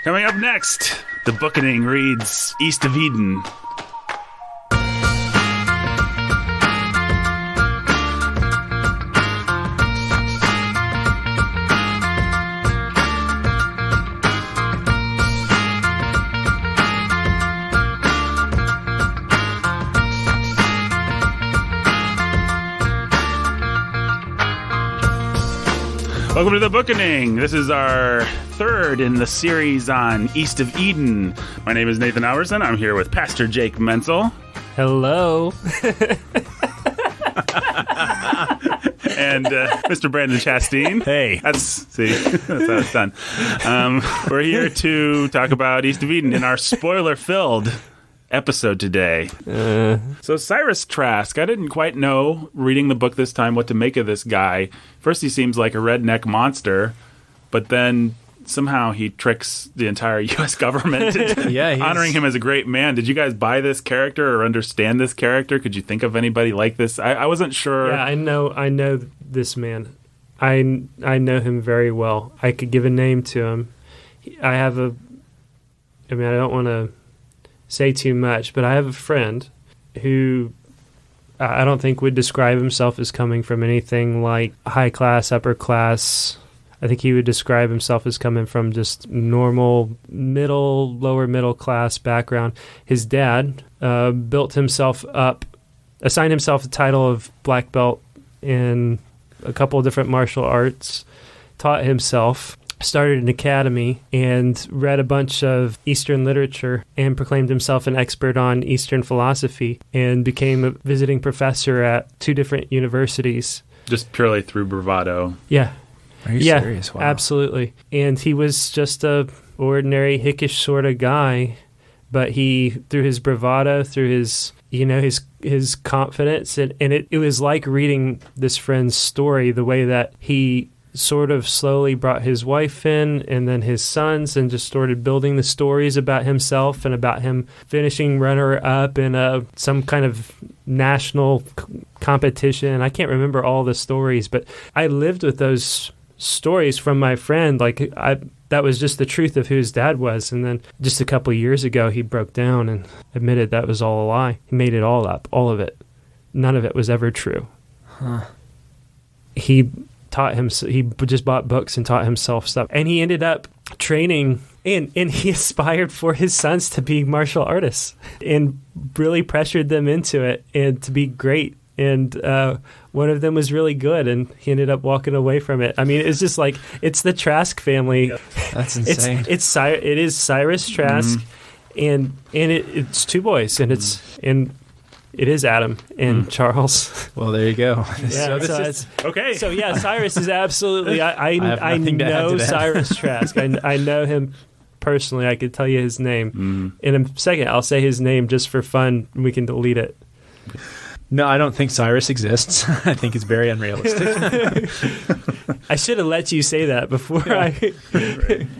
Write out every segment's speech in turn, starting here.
Coming up next, the Bookening reads East of Eden. Welcome to the Bookening. This is our third in the series on East of Eden. My name is Nathan Alverson. I'm here with Pastor Jake Menzel. Hello. And Mr. Brandon Chasteen. Hey. That's how it's done. We're here to talk about East of Eden in our spoiler-filled episode today. So Cyrus Trask, I didn't quite know, reading the book this time, what to make of this guy. First he seems like a redneck monster, but then somehow he tricks the entire U.S. government into honoring him as a great man. Did you guys buy this character or understand this character? Could you think of anybody like this? I wasn't sure. Yeah, I know this man. I know him very well. I could give a name to him. I don't want to say too much, but I have a friend who I don't think would describe himself as coming from anything like high class, upper class. I think he would describe himself as coming from just normal lower middle class background. His dad built himself up, assigned himself the title of black belt in a couple of different martial arts, taught himself, started an academy, and read a bunch of Eastern literature and proclaimed himself an expert on Eastern philosophy and became a visiting professor at 2 different universities. Just purely through bravado. Yeah. Are you serious? Wow. Absolutely. And he was just a ordinary hickish sort of guy, but he, through his bravado, through his confidence, and it was like reading this friend's story, the way that he sort of slowly brought his wife in and then his sons and just started building the stories about himself and about him finishing runner-up in some kind of national competition. I can't remember all the stories, but I lived with those stories from my friend. That was just the truth of who his dad was. And then just a couple of years ago, he broke down and admitted that was all a lie. He made it all up, all of it. None of it was ever true. Huh. He just bought books and taught himself stuff. And he ended up training, and he aspired for his sons to be martial artists and really pressured them into it and to be great. And one of them was really good, and he ended up walking away from it. I mean, it's just like, it's the Trask family. That's insane. It is Cyrus Trask, and it's 2 boys, and it is Adam and Charles. Well, there you go. Yeah, okay. So yeah, Cyrus is absolutely. I know Cyrus Trask. I know him personally. I could tell you his name in a second. I'll say his name just for fun. We can delete it. No, I don't think Cyrus exists. I think it's very unrealistic. I should have let you say that before.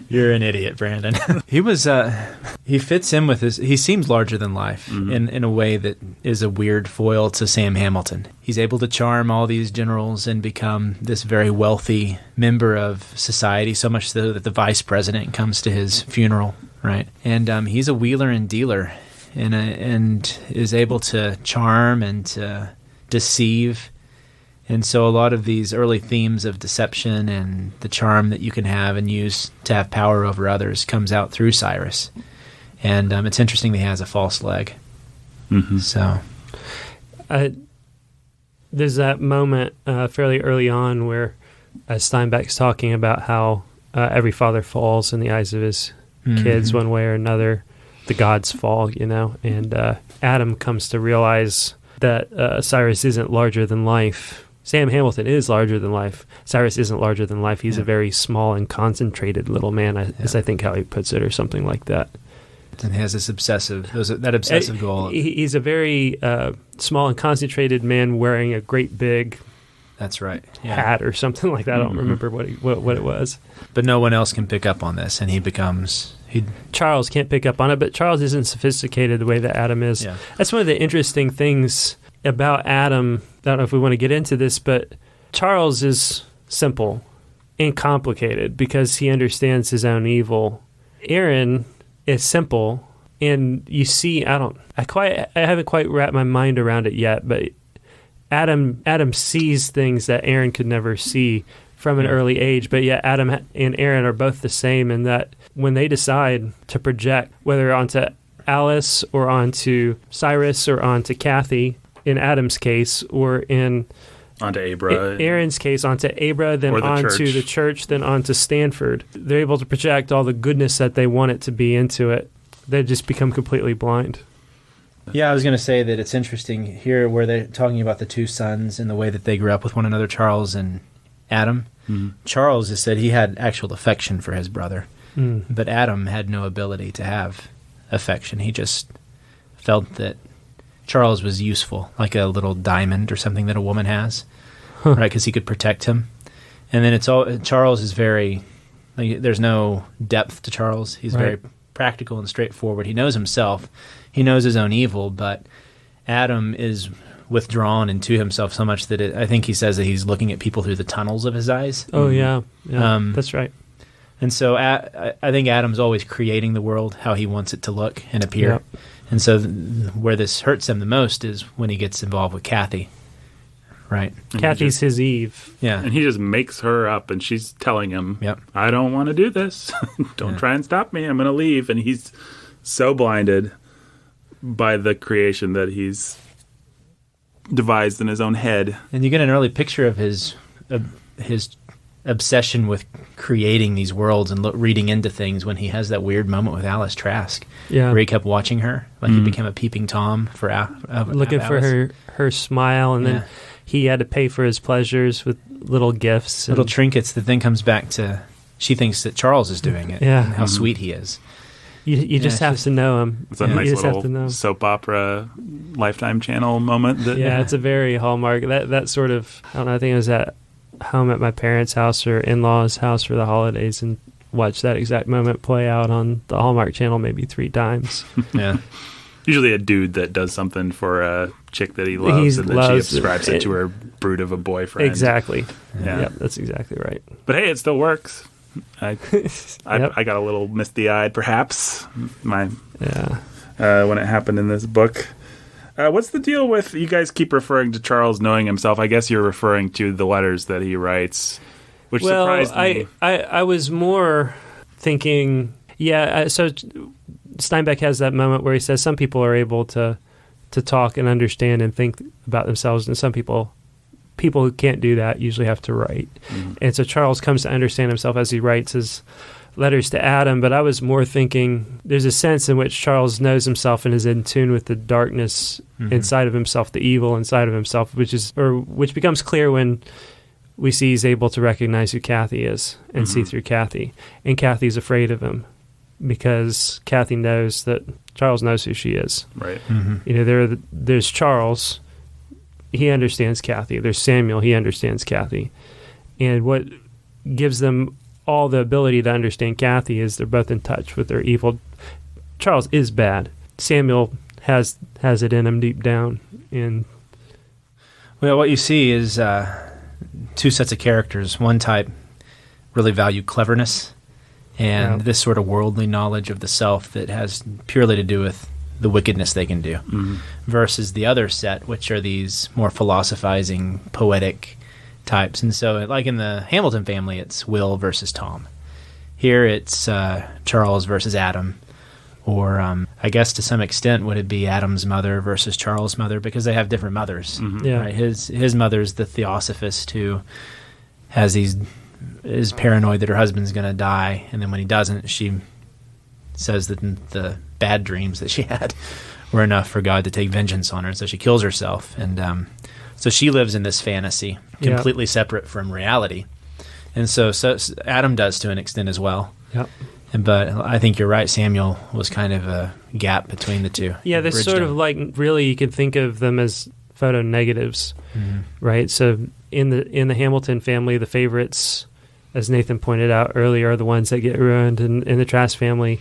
You're an idiot, Brandon. He fits in with his. He seems larger than life in a way that is a weird foil to Sam Hamilton. He's able to charm all these generals and become this very wealthy member of society, so much so that the vice president comes to his funeral, right? And he's a wheeler and dealer. And is able to charm and to deceive. And so a lot of these early themes of deception and the charm that you can have and use to have power over others comes out through Cyrus. And it's interesting that he has a false leg. Mm-hmm. So there's that moment fairly early on where Steinbeck's talking about how every father falls in the eyes of his kids one way or another. The gods fall, and Adam comes to realize that Cyrus isn't larger than life. Sam Hamilton is larger than life. Cyrus isn't larger than life. He's a very small and concentrated little man, is I think how he puts it, or something like that. And he has this obsessive goal. He's a very small and concentrated man wearing a great big That's right. hat or something like that. I don't remember what it was. But no one else can pick up on this, and he becomes... Charles can't pick up on it, but Charles isn't sophisticated the way that Adam is. Yeah. That's one of the interesting things about Adam. I don't know if we want to get into this, but Charles is simple and complicated because he understands his own evil Aaron is simple, and you see, I haven't quite wrapped my mind around it yet, but Adam sees things that Aaron could never see from an early age, but yet Adam and Aaron are both the same in that when they decide to project, whether onto Alice or onto Cyrus or onto Cathy, in Adam's case, or onto Abra. Aaron's case, onto Abra, then onto the church, then onto Stanford, they're able to project all the goodness that they want it to be into it. They just become completely blind. Yeah, I was going to say that it's interesting here where they're talking about the two sons and the way that they grew up with one another, Charles and Adam. Mm-hmm. Charles has said he had actual affection for his brother, but Adam had no ability to have affection. He just felt that Charles was useful, like a little diamond or something that a woman has, right? Because he could protect him. And then Charles is very, there's no depth to Charles. He's very practical and straightforward. He knows himself. He knows his own evil, but Adam is withdrawn into himself so much that I think he says that he's looking at people through the tunnels of his eyes. Oh, yeah. That's right. And so I think Adam's always creating the world how he wants it to look and appear. Yep. And so where this hurts him the most is when he gets involved with Cathy, right? Cathy's his Eve. Yeah. And he just makes her up, and she's telling him, I don't want to do this. Don't try and stop me. I'm going to leave. And he's so blinded by the creation that he's devised in his own head. And you get an early picture of his obsession with creating these worlds and reading into things when he has that weird moment with Alice Trask, where he kept watching her, like he became a peeping Tom for looking for her smile, and then he had to pay for his pleasures with little gifts, little trinkets. That then comes back to she thinks that Charles is doing it, and how sweet he is. You just have to know him. It's a nice little soap opera Lifetime Channel moment. It's a very Hallmark. That sort of, I don't know, I think it was at home at my parents' house or in-laws' house for the holidays and watched that exact moment play out on the Hallmark Channel maybe 3 times. Yeah. Usually a dude that does something for a chick that he loves, and then she ascribes it to her brute of a boyfriend. Exactly. Yeah. Yep, that's exactly right. But hey, it still works. I got a little misty-eyed, perhaps, when it happened in this book. What's the deal with, you guys keep referring to Charles knowing himself? I guess you're referring to the letters that he writes, which surprised me. I was more thinking, so Steinbeck has that moment where he says some people are able to talk and understand and think about themselves, and some people who can't do that usually have to write. Mm-hmm. And so Charles comes to understand himself as he writes his letters to Adam, but I was more thinking there's a sense in which Charles knows himself and is in tune with the darkness inside of himself, the evil inside of himself, which becomes clear when we see he's able to recognize who Cathy is and see through Cathy. And Cathy's afraid of him because Cathy knows that Charles knows who she is. Right. Mm-hmm. There's Charles, he understands Cathy. There's Samuel, he understands Cathy. And what gives them all the ability to understand Cathy is they're both in touch with their evil. Charles is bad. Samuel has it in him deep down. And well, what you see is 2 sets of characters. One type really value cleverness and this sort of worldly knowledge of the self that has purely to do with the wickedness they can do, versus the other set, which are these more philosophizing, poetic types. And so, like in the Hamilton family, it's Will versus Tom. Here it's Charles versus Adam, or I guess to some extent would it be Adam's mother versus Charles' mother, because they have different mothers. Right? His mother's the theosophist who is paranoid that her husband's going to die, and then when he doesn't, she says that the bad dreams that she had were enough for God to take vengeance on her, so she kills herself. And so she lives in this fantasy, completely separate from reality. And so Adam does to an extent as well. Yep. But I think you're right, Samuel was kind of a gap between the two. Yeah, they're sort of like, really, you could think of them as photo negatives, right? So in the Hamilton family, the favorites, as Nathan pointed out earlier, are the ones that get ruined. And in the Trask family,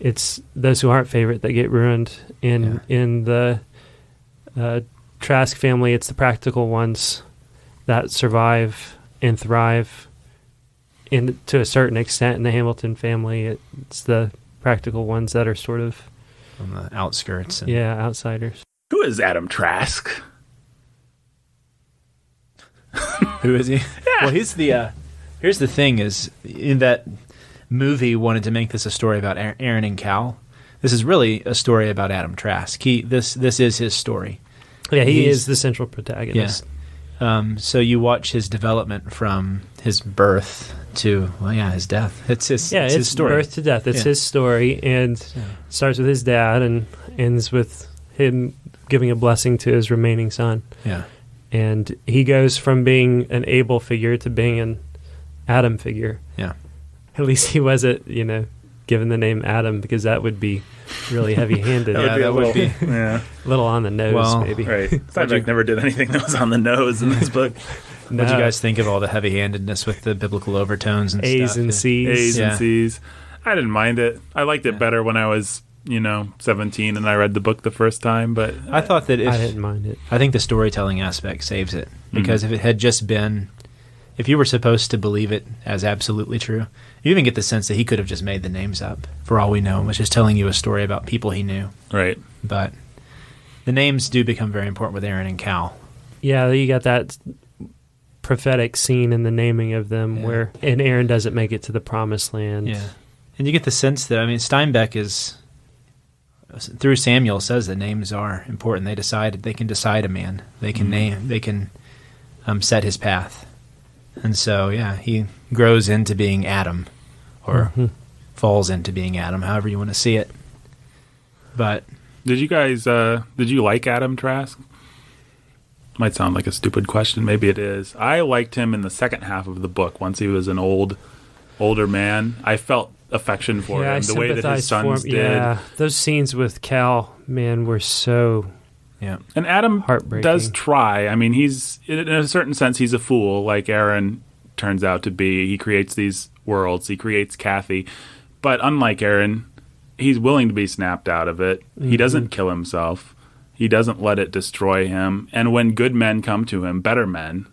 it's those who aren't favorite that get ruined. In the Trask family, it's the practical ones that survive and thrive. to a certain extent in the Hamilton family, it's the practical ones that are sort of on the outskirts. Outsiders. Who is Adam Trask? Who is he? Yeah. Well, he's the. Here's the thing: is in that movie wanted to make this a story about Aaron and Cal. This is really a story about Adam Trask. This is his story. Yeah, he is the central protagonist. Yeah. So you watch his development from his birth to his death. It's his story. Birth to death. It's his story, and starts with his dad and ends with him giving a blessing to his remaining son. Yeah. And he goes from being an Abel figure to being an Adam figure. Yeah. At least he wasn't, given the name Adam, because that would be really heavy-handed. That would be a little on the nose, maybe. Right. Steinbeck never did anything that was on the nose in this book. What do you guys think of all the heavy-handedness with the biblical overtones and A's stuff? And C's. A's and C's. I didn't mind it. I liked it better when I was 17 and I read the book the first time, but I thought that I didn't mind it. I think the storytelling aspect saves it, because if it had just been, if you were supposed to believe it as absolutely true, you even get the sense that he could have just made the names up for all we know, and was just telling you a story about people he knew. Right. But the names do become very important with Aaron and Cal. Yeah, you got that prophetic scene in the naming of them and Aaron doesn't make it to the promised land. Yeah. And you get the sense that, Steinbeck is, through Samuel, says that names are important. They can decide a man. They can name. They can set his path. And so, he grows into being Adam, or falls into being Adam, however you want to see it. But did you guys? Did you like Adam Trask? Might sound like a stupid question. Maybe it is. I liked him in the second half of the book. Once he was an older man, I felt affection for him, the way that his sons did. Yeah, those scenes with Cal, man, were so and Adam heartbreaking. Does try. He's, in a certain sense, he's a fool, like Aaron turns out to be. He creates these worlds. He creates Cathy. But unlike Aaron, he's willing to be snapped out of it. He doesn't kill himself. He doesn't let it destroy him. And when good men come to him, better men,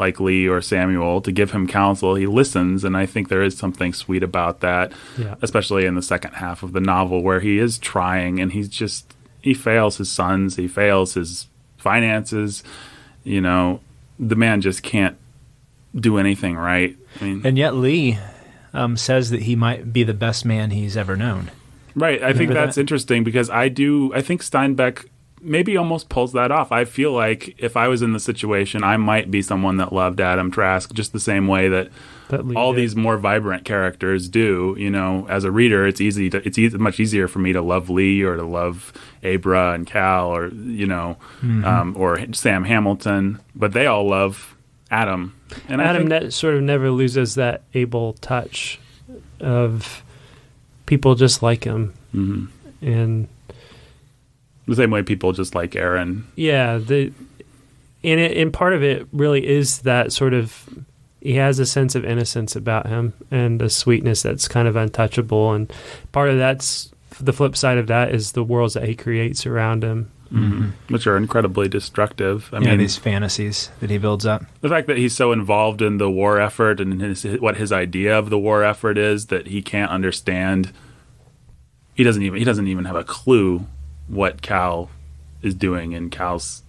like Lee or Samuel, to give him counsel, he listens, and I think there is something sweet about that, especially in the second half of the novel, where he is trying, and he fails his sons, he fails his finances, the man just can't do anything right. And yet Lee says that he might be the best man he's ever known. Right, I think that's interesting, because I think Steinbeck maybe almost pulls that off. I feel like if I was in the situation, I might be someone that loved Adam Trask just the same way that all these more vibrant characters do. As a reader, it's much easier for me to love Lee or to love Abra and Cal or or Sam Hamilton, but they all love Adam. And Adam sort of never loses that Abel touch of people just like him, and the same way people just like Aaron. Yeah, and part of it really is that sort of, he has a sense of innocence about him and a sweetness that's kind of untouchable. And part of that's, the flip side of that is the worlds that he creates around him. Which are incredibly destructive. These fantasies that he builds up. The fact that he's so involved in the war effort and what his idea of the war effort is, that he can't understand. He doesn't even have a clue what Cal is doing in Cal's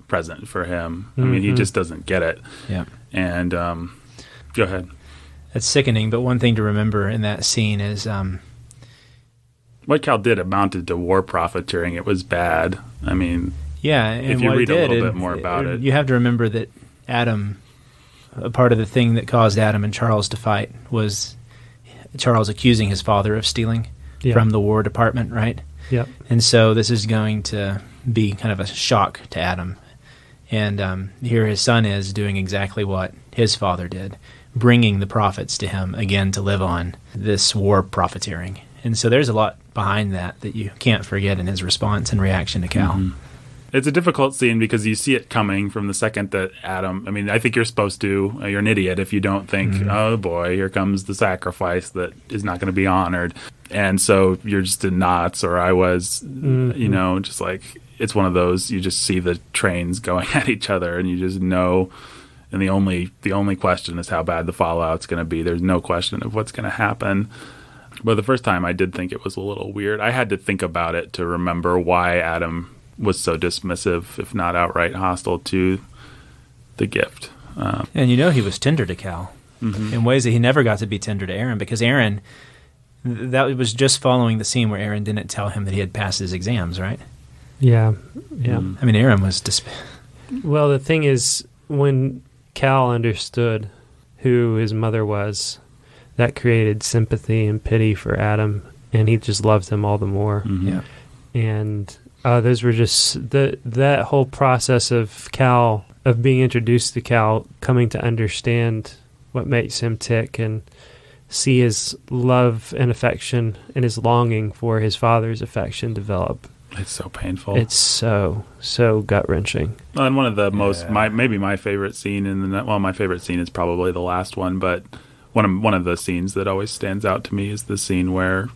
present for him. He just doesn't get it. Yeah. And go ahead. That's sickening, but one thing to remember in that scene is what Cal did amounted to war profiteering. It was bad. And if you read a little bit more about it. You have to remember that Adam, a part of the thing that caused Adam and Charles to fight was Charles accusing his father of stealing from the War Department, right? Yep. And so this is going to be kind of a shock to Adam. And here his son is doing exactly what his father did, bringing the profits to him again to live on this war profiteering. And so there's a lot behind that you can't forget in his response and reaction to Cal. It's a difficult scene because you see it coming from the second that Adam... I think you're supposed to... You're an idiot if you don't think, oh boy, here comes the sacrifice that is not going to be honored. And so you're just in knots, or I was, just like, it's one of those, you just see the trains going at each other and you just know And the only question is how bad the fallout's going to be. There's no question of what's going to happen. But the first time I did think it was a little weird. I had to think about it to remember why Adam was so dismissive, if not outright hostile, to the gift. And he was tender to Cal in ways that he never got to be tender to Aaron, because Aaron, that was just following the scene where Aaron didn't tell him that he had passed his exams, right? Yeah. I mean, Aaron was Well, the thing is, when Cal understood who his mother was, that created sympathy and pity for Adam, and he just loved him all the more. Yeah. And those were just that whole process of Cal, of being introduced to Cal, coming to understand what makes him tick and see his love and affection and his longing for his father's affection develop. It's so painful. It's so gut-wrenching. And one of the maybe my favorite scene my favorite scene is probably the last one, but one of the scenes that always stands out to me is the scene where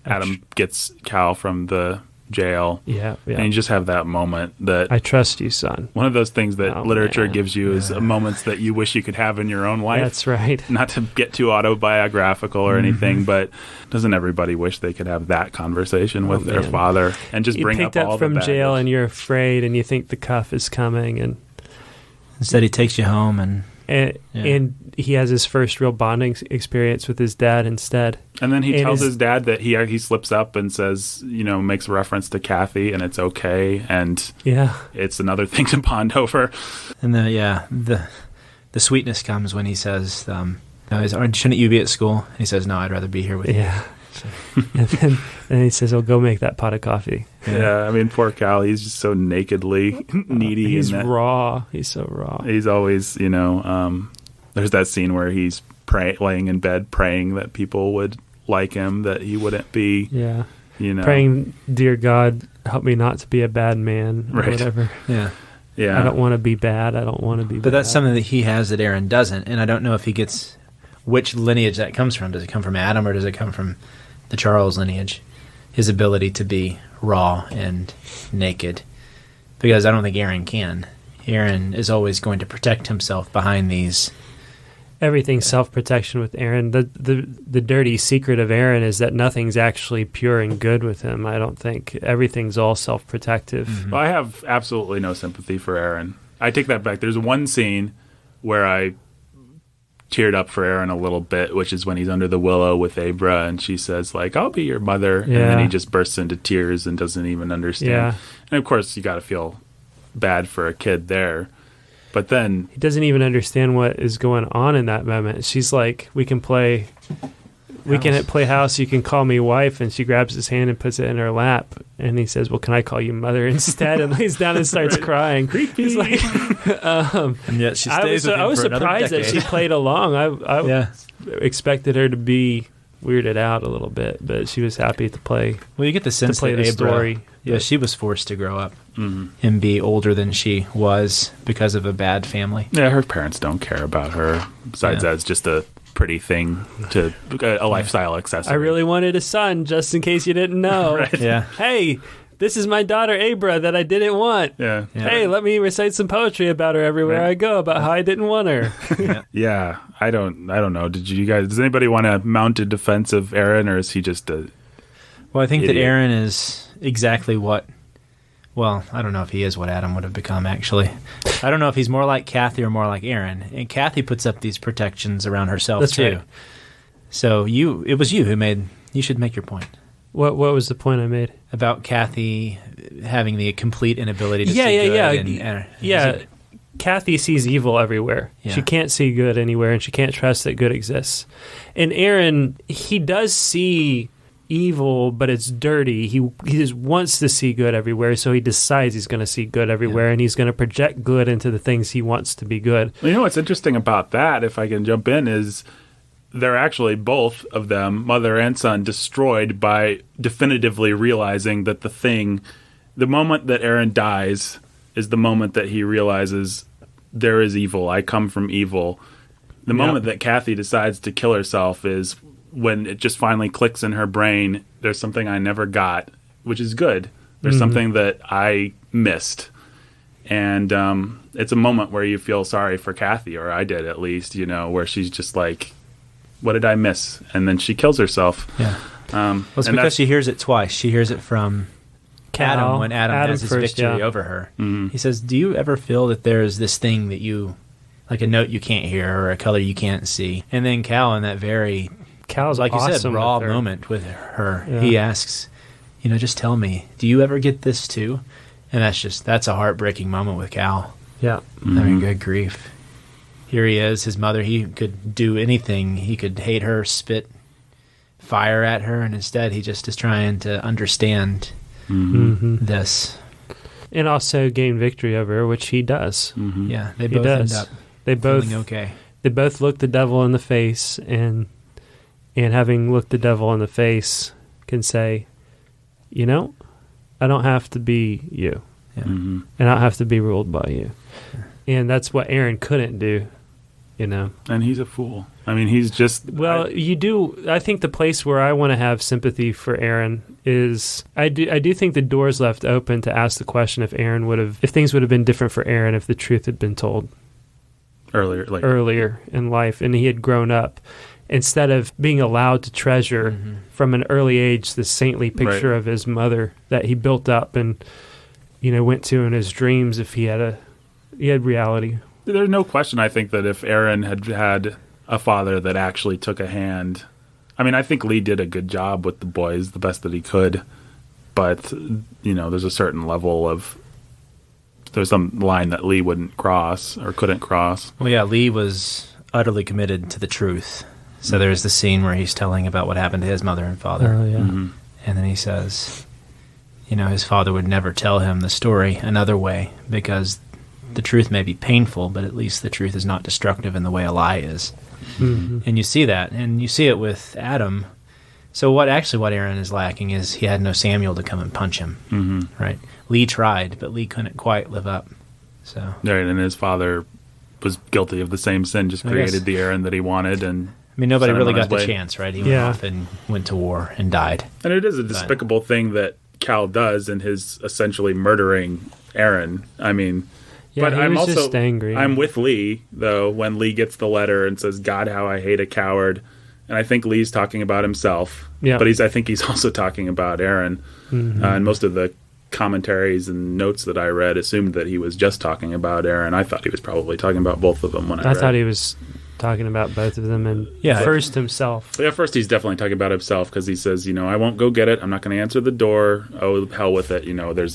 Adam gets Cal from the jail. Yeah. And you just have that moment that I trust you, son. One of those things that literature gives you is moments that you wish you could have in your own life. That's right. Not to get too autobiographical or anything, but doesn't everybody wish they could have that conversation with their father and just bring up all the picked up from jail and you're afraid and you think the cuff is coming, and instead he takes you home and he has his first real bonding experience with his dad instead. And then he tells his dad that he slips up and says, makes a reference to Cathy, and it's okay, and it's another thing to bond over. And the sweetness comes when he says, shouldn't you be at school? And he says, no, I'd rather be here with you. Yeah. and then he says, "Oh, go make that pot of coffee." Yeah, I mean, poor Cal. He's just so nakedly needy. He's raw. He's so raw. He's always, there's that scene where he's laying in bed praying that people would like him, that he wouldn't be. Yeah. Praying, "Dear God, help me not to be a bad man," or whatever. Yeah. Yeah. I don't want to be bad. I don't want to be bad. But that's something that he has that Aaron doesn't, and I don't know if he gets which lineage that comes from. Does it come from Adam, or does it come from the Charles lineage? His ability to be raw and naked. Because I don't think Aaron can. Aaron is always going to protect himself behind these. Everything's self-protection with Aaron. The dirty secret of Aaron is that nothing's actually pure and good with him, I don't think. Everything's all self-protective. Mm-hmm. Well, I have absolutely no sympathy for Aaron. I take that back. There's one scene where I teared up for Aaron a little bit, which is when he's under the willow with Abra, and she says, "I'll be your mother," and then he just bursts into tears and doesn't even understand. Yeah. And of course, you got to feel bad for a kid there, but then he doesn't even understand what is going on in that moment. She's like, "We can play house. You can call me wife," and she grabs his hand and puts it in her lap, and he says, "Well, can I call you mother instead?" and lays down and starts crying. Creepy. He's like, and yet she stays with him I was for another surprised decade. that she played along. I expected her to be weirded out a little bit, but she was happy to play. Well, you get the sense play that the Abra, story. Yeah, she was forced to grow up and be older than she was because of a bad family. Yeah, her parents don't care about her. Besides that, it's just a pretty thing, to a lifestyle accessory. I really wanted a son, just in case you didn't know. Right. Yeah. Hey, this is my daughter Abra that I didn't want. Yeah. Hey, let me recite some poetry about her everywhere I go about how I didn't want her. Yeah. I don't know. Does anybody want to mount a defense of Aaron, or is he just a Well, I think idiot? that Aaron is exactly what. Well, I don't know if he is what Adam would have become, actually. I don't know if he's more like Cathy or more like Aaron. And Cathy puts up these protections around herself, That's too. right. So it was you who made. You should make your point. What was the point I made? About Cathy having the complete inability to see good. Yeah. Cathy sees evil everywhere. Yeah. She can't see good anywhere, and she can't trust that good exists. And Aaron, he does see evil, but it's dirty. He just wants to see good everywhere, so he decides he's going to see good everywhere, and he's going to project good into the things he wants to be good. Well, what's interesting about that, if I can jump in, is they're actually, both of them, mother and son, destroyed by definitively realizing that the moment that Aaron dies is the moment that he realizes there is evil. I come from evil. The moment that Cathy decides to kill herself is when it just finally clicks in her brain, there's something I never got, which is good. There's something that I missed. And it's a moment where you feel sorry for Cathy, or I did at least, where she's just like, what did I miss? And then she kills herself. Yeah. Well, it's because she hears it twice. She hears it from Adam when Adam has his first, victory yeah. over her. Mm-hmm. He says, do you ever feel that there's this thing that you, like a note you can't hear or a color you can't see? And then Cal, in that very, Cal's like you said, awesome raw with her. moment with her, Yeah. he asks, just tell me, do you ever get this too? And that's a heartbreaking moment with Cal. Yeah. Mm-hmm. I mean, good grief. Here he is, his mother, he could do anything. He could hate her, spit fire at her, and instead he just is trying to understand this. And also gain victory over her, which he does. Mm-hmm. Yeah, they He both does. end up They both feeling okay. They both look the devil in the face, and having looked the devil in the face, can say, I don't have to be you, Yeah. Mm-hmm. and I don't have to be ruled by you. And that's what Aaron couldn't do, And he's a fool. I mean, he's just... Well, you do. I think the place where I want to have sympathy for Aaron is I do think the door's left open to ask the question if things would have been different for Aaron if the truth had been told earlier in life and he had grown up, instead of being allowed to treasure from an early age the saintly picture of his mother that he built up and went to in his dreams. If he had reality. There's no question, I think, that if Aaron had had a father that actually took a hand... I mean, I think Lee did a good job with the boys, the best that he could. But, there's a certain level of... There's some line that Lee wouldn't cross or couldn't cross. Well, yeah, Lee was utterly committed to the truth. So there's the scene where he's telling about what happened to his mother and father. Oh, yeah. Mm-hmm. And then he says, his father would never tell him the story another way because the truth may be painful, but at least the truth is not destructive in the way a lie is. Mm-hmm. And you see that, and you see it with Adam. So what Aaron is lacking is he had no Samuel to come and punch him, right? Lee tried, but Lee couldn't quite live up. So Right, and his father was guilty of the same sin, just created the Aaron that he wanted. And nobody sent him really on his got the way. chance, right? He went off and went to war and died. And it is a despicable thing that Cal does in his essentially murdering Aaron. I mean... Yeah, but he I'm was also just angry. I'm with Lee, though, when Lee gets the letter and says, God, how I hate a coward. And I think Lee's talking about himself. Yeah. But I think he's also talking about Aaron. And most of the commentaries and notes that I read assumed that he was just talking about Aaron. I thought he was probably talking about both of them when I read. I thought he was talking about both of them and first himself. Yeah, first he's definitely talking about himself because he says, I won't go get it. I'm not going to answer the door. Oh, hell with it.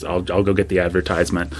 I'll go get the advertisement.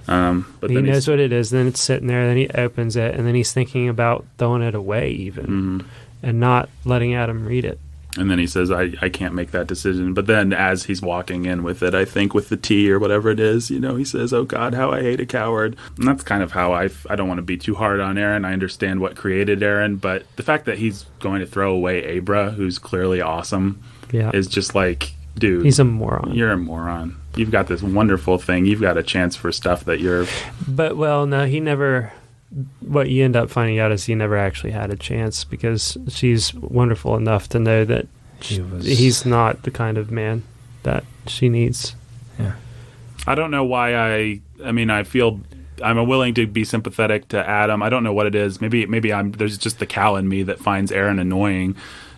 But he knows what it is. Then it's sitting there. Then he opens it, and then he's thinking about throwing it away, even, and not letting Adam read it. And then he says, "I can't make that decision." But then, as he's walking in with it, I think with the tea or whatever it is, he says, "Oh God, how I hate a coward." And that's kind of how I don't want to be too hard on Aaron. I understand what created Aaron, but the fact that he's going to throw away Abra, who's clearly awesome, is just like, dude, he's a moron. You're a moron. You've got this wonderful thing. You've got a chance for stuff that you're... But, no, he never... What you end up finding out is he never actually had a chance because she's wonderful enough to know that he's not the kind of man that she needs. Yeah. I don't know why I feel... I'm willing to be sympathetic to Adam. I don't know what it is. Maybe there's just the Cal in me that finds Aaron annoying.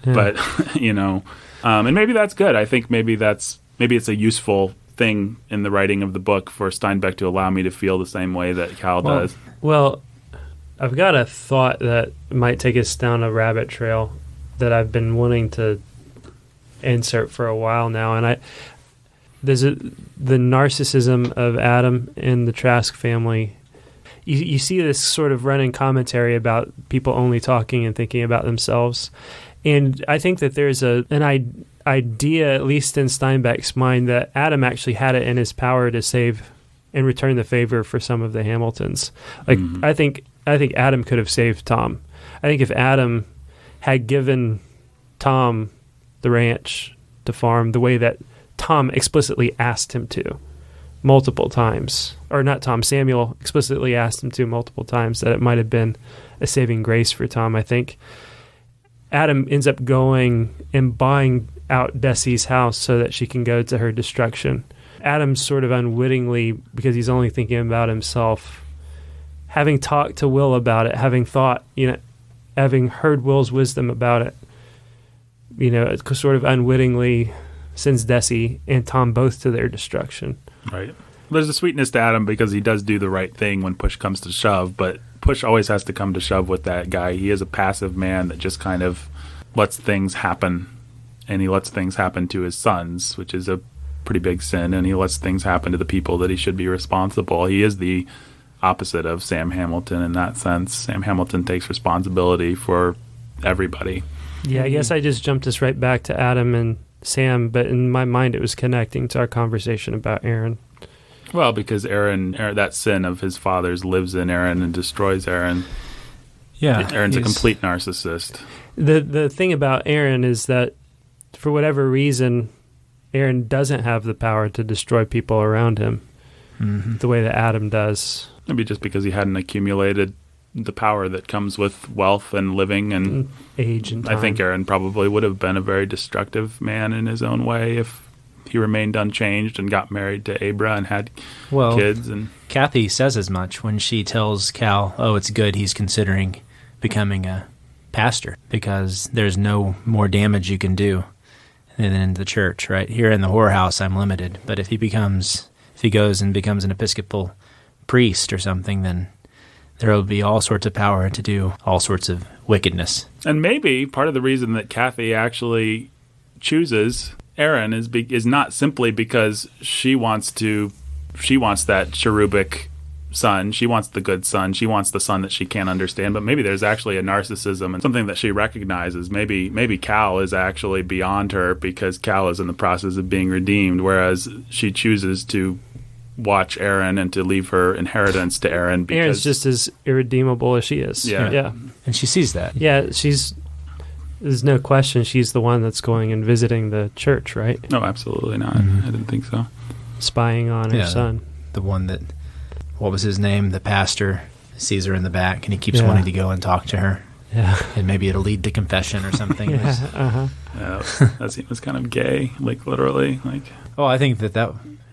Yeah. But, and maybe that's good. I think maybe it's a useful thing in the writing of the book for Steinbeck to allow me to feel the same way that Cal does. Well, I've got a thought that might take us down a rabbit trail that I've been wanting to insert for a while now, and there's the narcissism of Adam and the Trask family. You see this sort of running commentary about people only talking and thinking about themselves, and I think that there's an idea, at least in Steinbeck's mind, that Adam actually had it in his power to save and return the favor for some of the Hamiltons. Like I think Adam could have saved Tom. I think if Adam had given Tom the ranch to farm the way that Tom explicitly asked him to multiple times, or not Tom, Samuel explicitly asked him to multiple times, that it might have been a saving grace for Tom. I think Adam ends up going and buying out Bessie's house so that she can go to her destruction. Adam's sort of unwittingly, because he's only thinking about himself, having talked to Will about it, having thought, having heard Will's wisdom about it, it sort of unwittingly sends Desi and Tom both to their destruction. Right. There's a sweetness to Adam because he does do the right thing when push comes to shove, but push always has to come to shove with that guy. He is a passive man that just kind of lets things happen, and he lets things happen to his sons, which is a pretty big sin, and he lets things happen to the people that he should be responsible. He is the opposite of Sam Hamilton in that sense. Sam Hamilton takes responsibility for everybody. Yeah, I guess I just jumped us right back to Adam and Sam, but in my mind it was connecting to our conversation about Aaron. Well, because Aaron, that sin of his father's lives in Aaron and destroys Aaron. Yeah. Aaron's a complete narcissist. The thing about Aaron is that for whatever reason, Aaron doesn't have the power to destroy people around him the way that Adam does. Maybe just because he hadn't accumulated the power that comes with wealth and living and age and time. I think Aaron probably would have been a very destructive man in his own way if he remained unchanged and got married to Abra and had kids. And Cathy says as much when she tells Cal, it's good he's considering becoming a pastor because there's no more damage you can do than in the church, right? Here in the whorehouse, I'm limited. But if he goes and becomes an Episcopal priest or something, then there will be all sorts of power to do all sorts of wickedness. And maybe part of the reason that Cathy actually chooses Aaron is not simply because she wants that cherubic son. She wants the good son. She wants the son that she can't understand. But maybe there's actually a narcissism and something that she recognizes. Maybe Cal is actually beyond her because Cal is in the process of being redeemed, whereas she chooses to watch Aaron and to leave her inheritance to Aaron. Because Aaron's just as irredeemable as she is. Yeah. And she sees that. Yeah, there's no question she's the one that's going and visiting the church, right? No, absolutely not. I didn't think so. Spying on her son. The one that, what was his name? The pastor sees her in the back and he keeps wanting to go and talk to her. Yeah. And maybe it'll lead to confession or something. Yeah, that scene was kind of gay, like literally. I think that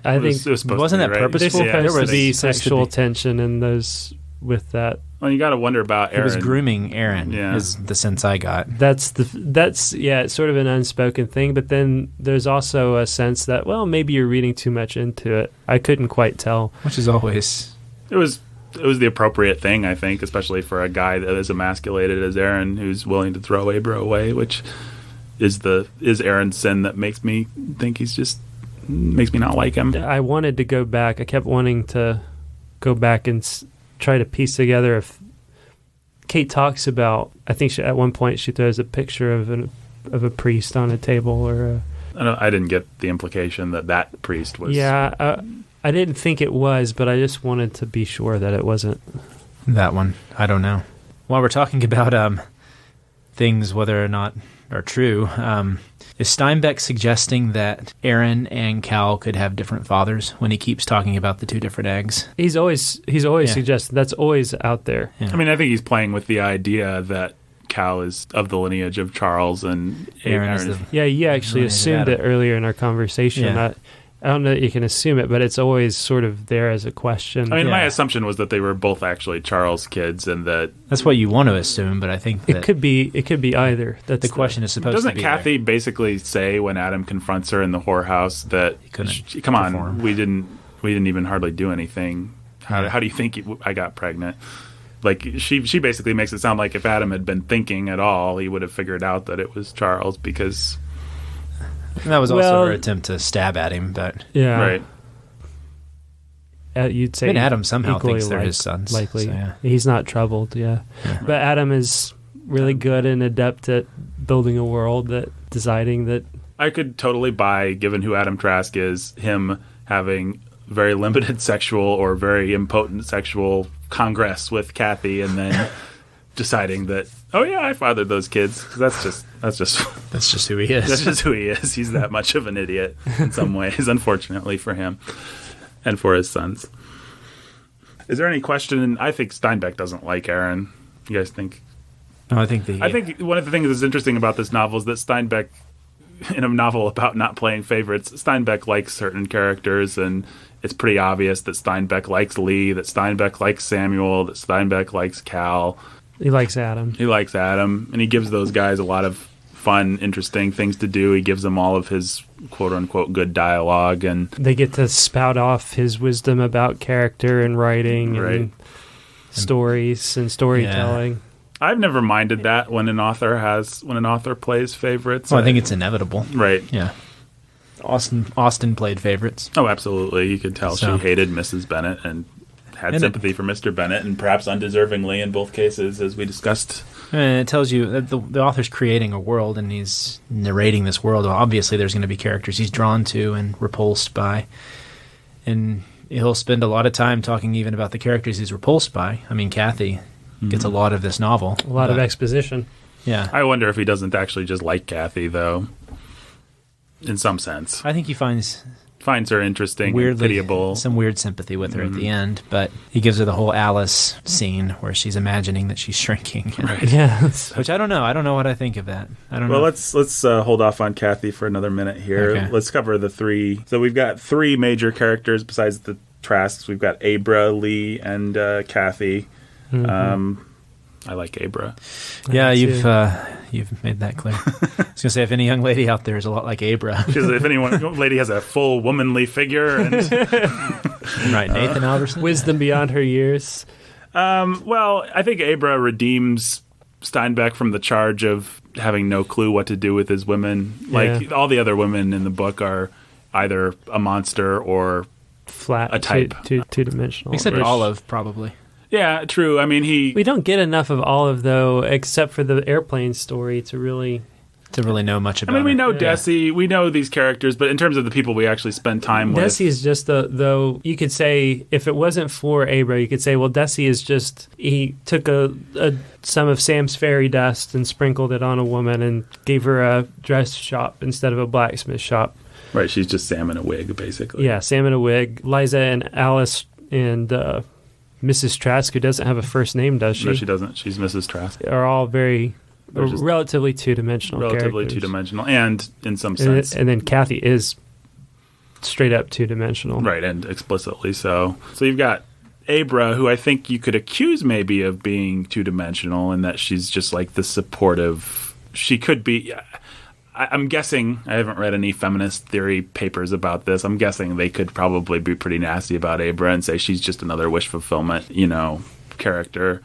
I think it was supposed wasn't to be, that right? purposeful? There was Yeah, sexual tension in those with that. Well, you got to wonder about Aaron. He was grooming Aaron. Yeah. Is the sense I got. That's it's sort of an unspoken thing, but then there's also a sense that maybe you're reading too much into it. I couldn't quite tell. Which is always it was the appropriate thing, I think, especially for a guy that is emasculated as Aaron, who's willing to throw Abra away, which is Aaron's sin that makes me think makes me not like him. I wanted to go back. I kept wanting to go back and try to piece together if Kate talks about. I think at one point she throws a picture of a priest on a table or. I didn't get the implication that priest was. Yeah, I didn't think it was, but I just wanted to be sure that it wasn't that one. I don't know. While we're talking about things, whether or not are true. Is Steinbeck suggesting that Aaron and Cal could have different fathers when he keeps talking about the two different eggs? He's always suggesting that's always out there. Yeah. I mean, I think he's playing with the idea that Cal is of the lineage of Charles and Aaron. Yeah, you actually assumed it earlier in our conversation. Yeah. I don't know that you can assume it, but it's always sort of there as a question. I mean, my assumption was that they were both actually Charles kids, and that's what you want to assume. But I think that it could be either. That's the question is supposed doesn't to be. Cathy basically say when Adam confronts her in the whorehouse that come on, we didn't even hardly do anything. How do you think I got pregnant? Like she basically makes it sound like if Adam had been thinking at all, he would have figured out that it was Charles because. And that was also her attempt to stab at him, but right. You'd say Adam somehow thinks they're his sons. Likely, so, yeah. He's not troubled. Yeah, but Adam is really good and adept at building a world, that deciding that. I could totally buy, given who Adam Trask is, him having very limited sexual or very impotent sexual congress with Cathy, and then deciding that, oh yeah, I fathered those kids. That's just who he is. That's just who he is. He's that much of an idiot in some ways, unfortunately for him and for his sons. Is there any question? I think Steinbeck doesn't like Aaron. You guys think? No, I think one of the things that's interesting about this novel is that Steinbeck in a novel about not playing favorites, Steinbeck likes certain characters, and it's pretty obvious that Steinbeck likes Lee, that Steinbeck likes Samuel, that Steinbeck likes Cal. He likes Adam. He likes Adam, and he gives those guys a lot of fun, interesting things to do. He gives them all of his quote-unquote good dialogue, and they get to spout off his wisdom about character and writing and stories and storytelling. Yeah. I've never minded that when an author plays favorites. Well, I think it's inevitable. Right. Yeah. Austin played favorites. Oh, absolutely. You could tell she hated Mrs. Bennet and had sympathy for Mr. Bennet, and perhaps undeservingly in both cases, as we discussed. And it tells you that the author's creating a world, and he's narrating this world. Obviously, there's going to be characters he's drawn to and repulsed by. And he'll spend a lot of time talking even about the characters he's repulsed by. I mean, Cathy gets a lot of this novel. A lot of exposition. Yeah. I wonder if he doesn't actually just like Cathy, though, in some sense. I think he finds her interesting, weirdly, pitiable. Some weird sympathy with her at the end, but he gives her the whole Alice scene where she's imagining that she's shrinking. Right. Yeah. Which I don't know. I don't know what I think of that. I don't know. Well, let's hold off on Cathy for another minute here. Okay. Let's cover the three. So we've got three major characters besides the Trasks. We've got Abra, Lee, and Cathy. I like Abra. Yeah, you've made that clear. I was going to say, if any young lady out there is a lot like Abra. If any lady has a full womanly figure. And right, Nathan Alderson. Wisdom beyond her years. Well, I think Abra redeems Steinbeck from the charge of having no clue what to do with his women. Like, all the other women in the book are either a monster or flat, a type. Two-dimensional. Except Olive, probably. Yeah, true. I mean, we don't get enough of Olive, though, except for the airplane story to really know much about. I mean, we know Desi, we know these characters, but in terms of the people we actually spend time with, Desi is just though you could say, if it wasn't for Abra, you could say, well, Desi is just, he took some of Sam's fairy dust and sprinkled it on a woman and gave her a dress shop instead of a blacksmith shop. Right, she's just Sam in a wig, basically. Yeah, Sam in a wig. Liza and Alice and Mrs. Trask, who doesn't have a first name, does she? No, she doesn't. She's Mrs. Trask. Are all relatively two-dimensional relatively characters. Two-dimensional, and in some sense. And then Cathy is straight-up two-dimensional. Right, and explicitly so. So you've got Abra, who I think you could accuse maybe of being two-dimensional, in that she's just like the supportive... She could be... I'm guessing, I haven't read any feminist theory papers about this, I'm guessing they could probably be pretty nasty about Abra and say she's just another wish fulfillment, character.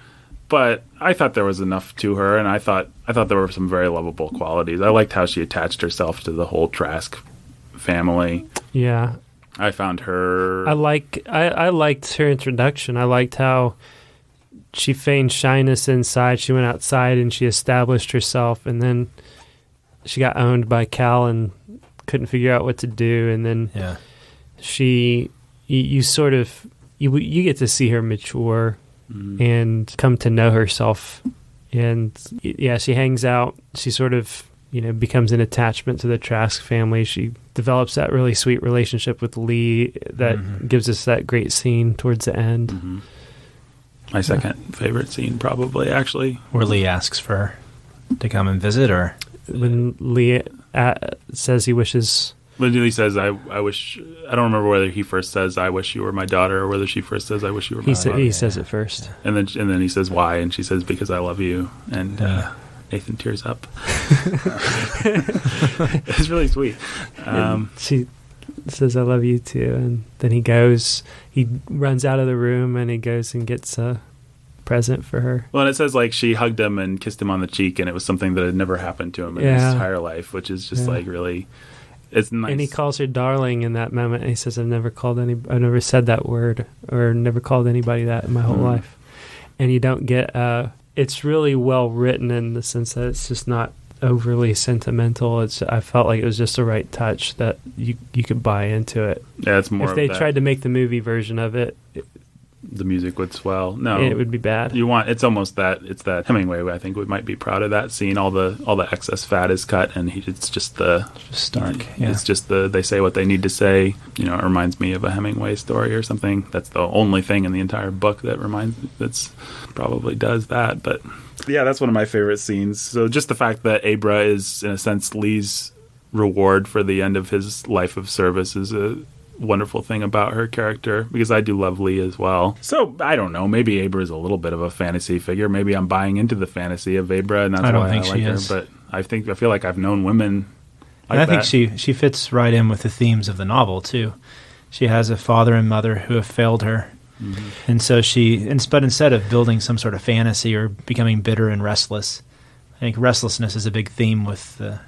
But I thought there was enough to her, and I thought there were some very lovable qualities. I liked how she attached herself to the whole Trask family. Yeah. I found her... I liked her introduction. I liked how she feigned shyness inside. She went outside and she established herself, and then she got owned by Cal and couldn't figure out what to do. And then you sort of get to see her mature and come to know herself. And she hangs out. She sort of becomes an attachment to the Trask family. She develops that really sweet relationship with Lee that gives us that great scene towards the end. Mm-hmm. My second favorite scene, probably, actually. Where Lee asks for her to come and visit, or... When Lee says he wishes... When Lee says, I wish... I don't remember whether he first says, I wish you were my daughter, or whether she first says, I wish you were my daughter. He says it first. And then he says, why? And she says, because I love you. And Nathan tears up. It's really sweet. She says, I love you too. And then he runs out of the room and he goes and gets a present for her. Well, and it says like she hugged him and kissed him on the cheek, and it was something that had never happened to him in his entire life, which is just like really, it's nice. And he calls her darling in that moment. And he says, I've never said that word, or never called anybody that in my whole life. And you don't get, it's really well written in the sense that it's just not overly sentimental. I felt like it was just the right touch that you could buy into it. Yeah, it's more. If they tried to make the movie version of it, the music would swell. No, it would be bad. It's almost that. It's that Hemingway. I think we might be proud of that scene. All the excess fat is cut, and it's just stark. Yeah. It's just they say what they need to say. It reminds me of a Hemingway story or something. That's the only thing in the entire book that's probably does that. But yeah, that's one of my favorite scenes. So just the fact that Abra is in a sense Lee's reward for the end of his life of service is a wonderful thing about her character, because I do love Lee as well. So I don't know, maybe Abra is a little bit of a fantasy figure. Maybe I'm buying into the fantasy of Abra, and that's why I like her. But I feel like I've known women like that. I think she fits right in with the themes of the novel too. She has a father and mother who have failed her. Mm-hmm. And so but instead of building some sort of fantasy or becoming bitter and restless, I think restlessness is a big theme with the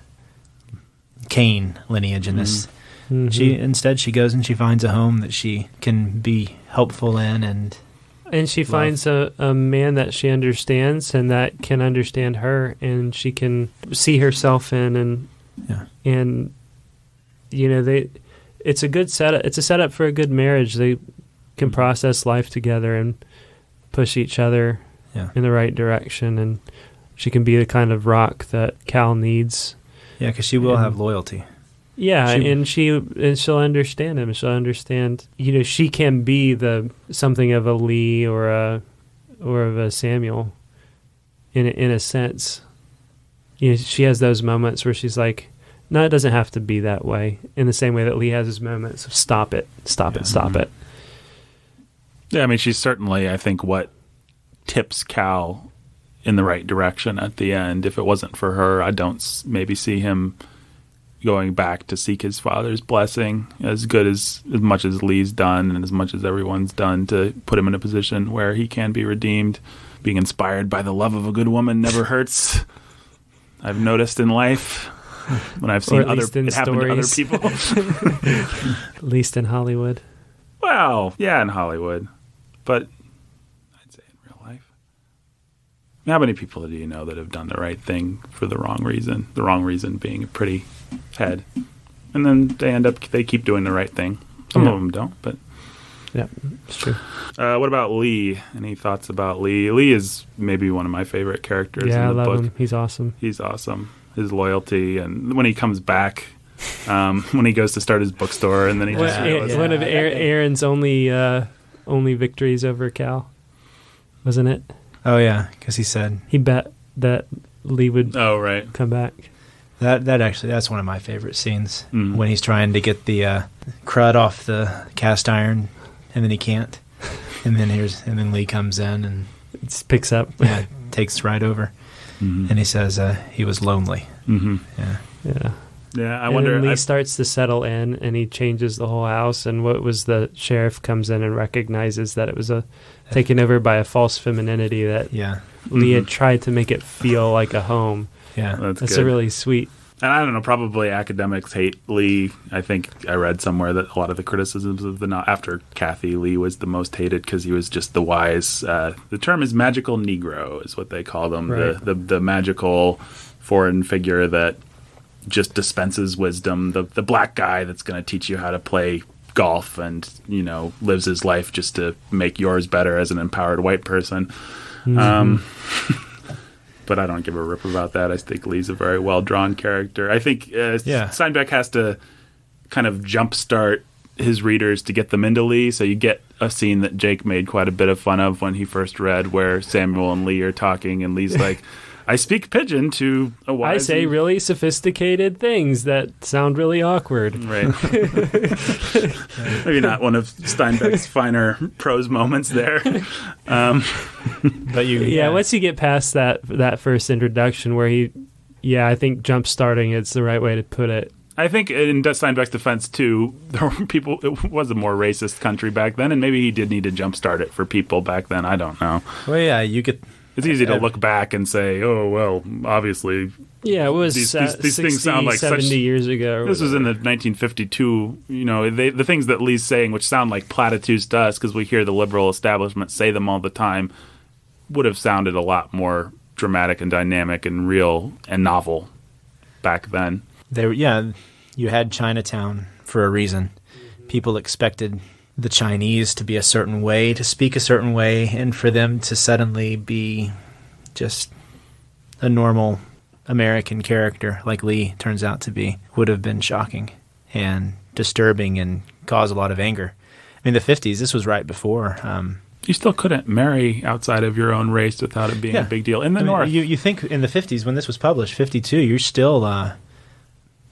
Cain lineage in this. Mm-hmm. She goes and she finds a home that she can be helpful in, and she finds a man that she understands and that can understand her, and she can see herself in, and it's a good setup. It's a setup for a good marriage. They can process life together and push each other in the right direction, and she can be the kind of rock that Cal needs. Yeah, because she will have loyalty. Yeah, and she'll understand him. She'll understand. She can be something of a Lee or of a Samuel, in a sense. She has those moments where she's like, no, it doesn't have to be that way. In the same way that Lee has his moments of stop it. Yeah, I mean, she's certainly, I think, what tips Cal in the right direction at the end. If it wasn't for her, I don't maybe see him going back to seek his father's blessing as much as Lee's done and as much as everyone's done to put him in a position where he can be redeemed. Being inspired by the love of a good woman never hurts. I've noticed in life when I've seen it happen to other people. At least in Hollywood. Well, yeah, in Hollywood. But I'd say in real life. How many people do you know that have done the right thing for the wrong reason? The wrong reason being a pretty head. And then they keep doing the right thing. Some of them don't, but... Yeah, it's true. What about Lee? Any thoughts about Lee? Lee is maybe one of my favorite characters in the book. Yeah, I love him. He's awesome. He's awesome. His loyalty, and when he comes back, when he goes to start his bookstore, and then he just... One of Aaron's only victories over Cal, wasn't it? Oh, yeah, because he said... He bet that Lee would come back. That's one of my favorite scenes, when he's trying to get the crud off the cast iron, and then he can't, and then Lee comes in and it picks up, takes right over, and he says he was lonely. Mm-hmm. Yeah. I wonder. And Lee starts to settle in, and he changes the whole house. And what was the sheriff comes in and recognizes that it was taken over by a false femininity that Lee had tried to make it feel like a home. Yeah, that's a really sweet. And I don't know, probably academics hate Lee. I think I read somewhere that a lot of the criticisms of after Cathy, Lee was the most hated because he was just the wise. The term is magical Negro, is what they call them. Right. The magical foreign figure that just dispenses wisdom. The black guy that's going to teach you how to play golf and lives his life just to make yours better as an empowered white person. Mm-hmm. But I don't give a rip about that. I think Lee's a very well-drawn character. I think Steinbeck has to kind of jumpstart his readers to get them into Lee. So you get a scene that Jake made quite a bit of fun of when he first read, where Samuel and Lee are talking, and Lee's like, I speak pidgin to a wise... I say really sophisticated things that sound really awkward. Right. Maybe not one of Steinbeck's finer prose moments there. But once you get past that first introduction where I think jump starting is the right way to put it. I think in Steinbeck's defense too, there were people. It was a more racist country back then, and maybe he did need to jumpstart it for people back then. I don't know. Well, yeah, you get. It's easy to look back and say, "Oh well, obviously." Yeah, it was these 60, things sound like 70 years ago. This was in the 1952. The things that Lee's saying, which sound like platitudes to us because we hear the liberal establishment say them all the time, would have sounded a lot more dramatic and dynamic and real and novel back then. You had Chinatown for a reason. People expected the Chinese to be a certain way, to speak a certain way, and for them to suddenly be just a normal American character like Lee turns out to be would have been shocking and disturbing and caused a lot of anger. I mean, the 50s, this was right before... you still couldn't marry outside of your own race without it being a big deal. In the North... You think in the 50s, when this was published, 52, you're still...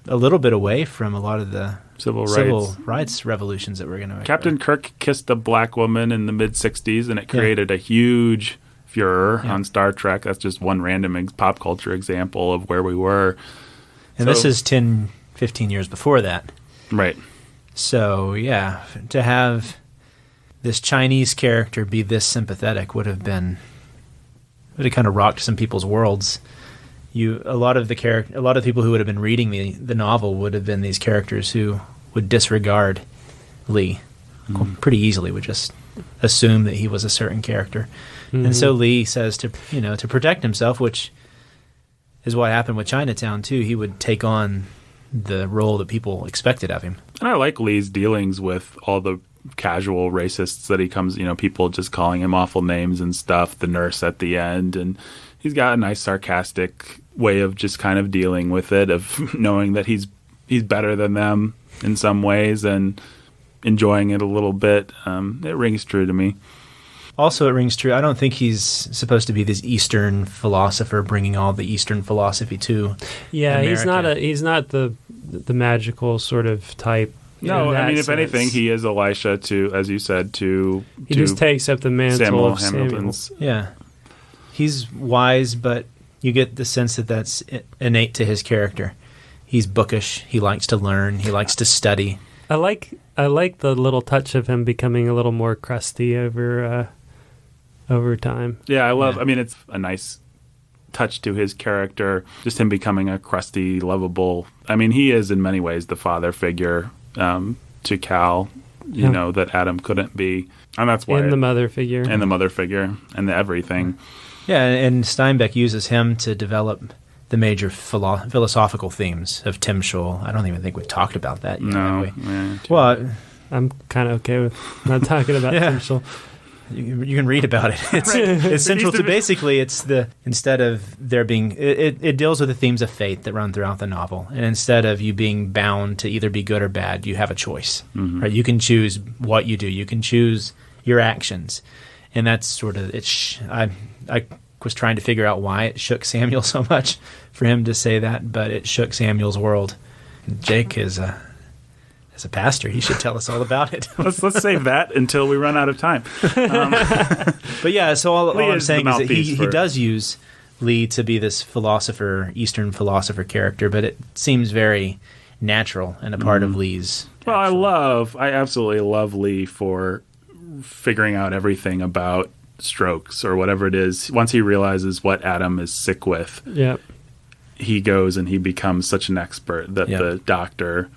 a little bit away from a lot of the Civil rights revolutions that we're going to... Captain Kirk kissed a black woman in the mid-'60s, and it created a huge furor on Star Trek. That's just one random pop culture example of where we were. And this is 10, 15 years before that. Right. So, yeah, to have this Chinese character be this sympathetic would have kind of rocked some people's worlds. A lot of people who would have been reading the novel would have been these characters who would disregard Lee pretty easily, would just assume that he was a certain character. Mm-hmm. And so Lee says to protect himself, which is what happened with Chinatown too. He would take on the role that people expected of him. And I like Lee's dealings with all the casual racists that he comes, people just calling him awful names and stuff, the nurse at the end, and he's got a nice sarcastic way of just kind of dealing with it, of knowing that he's better than them in some ways and enjoying it a little bit. It rings true to me. Also, it rings true. I don't think he's supposed to be this Eastern philosopher bringing all the Eastern philosophy to America. He's not the magical sort of type. No, I mean, if anything, he is Elisha to, as you said, he just takes up the mantle of Hamilton's. Yeah. He's wise, but you get the sense that that's innate to his character. He's bookish. He likes to learn. He likes to study. I like the little touch of him becoming a little more crusty over time. Yeah, I love. Yeah. I mean, it's a nice touch to his character. Just him becoming a crusty, lovable. I mean, he is in many ways the father figure to Cal. That Adam couldn't be, and that's why. And the mother figure. And the mother figure, and the everything. Yeah, and Steinbeck uses him to develop the major philosophical themes of Tim Scholl. I don't even think we've talked about that yet, have we? Yeah, well, I'm kind of okay with not talking about Tim Scholl. You can read about it. It's central to basically, instead of there being, it deals with the themes of fate that run throughout the novel. And instead of you being bound to either be good or bad, you have a choice. Mm-hmm. Right? You can choose what you do. You can choose your actions. And that's sort of, I was trying to figure out why it shook Samuel so much for him to say that, but it shook Samuel's world. Jake is as a pastor, he should tell us all about it. let's save that until we run out of time. But yeah, so all I'm saying is that he does use Lee to be this Eastern philosopher character, but it seems very natural and a part of Lee's. Well, I absolutely love Lee for figuring out everything about strokes or whatever it is. Once he realizes what Adam is sick with, he goes and he becomes such an expert that the doctor,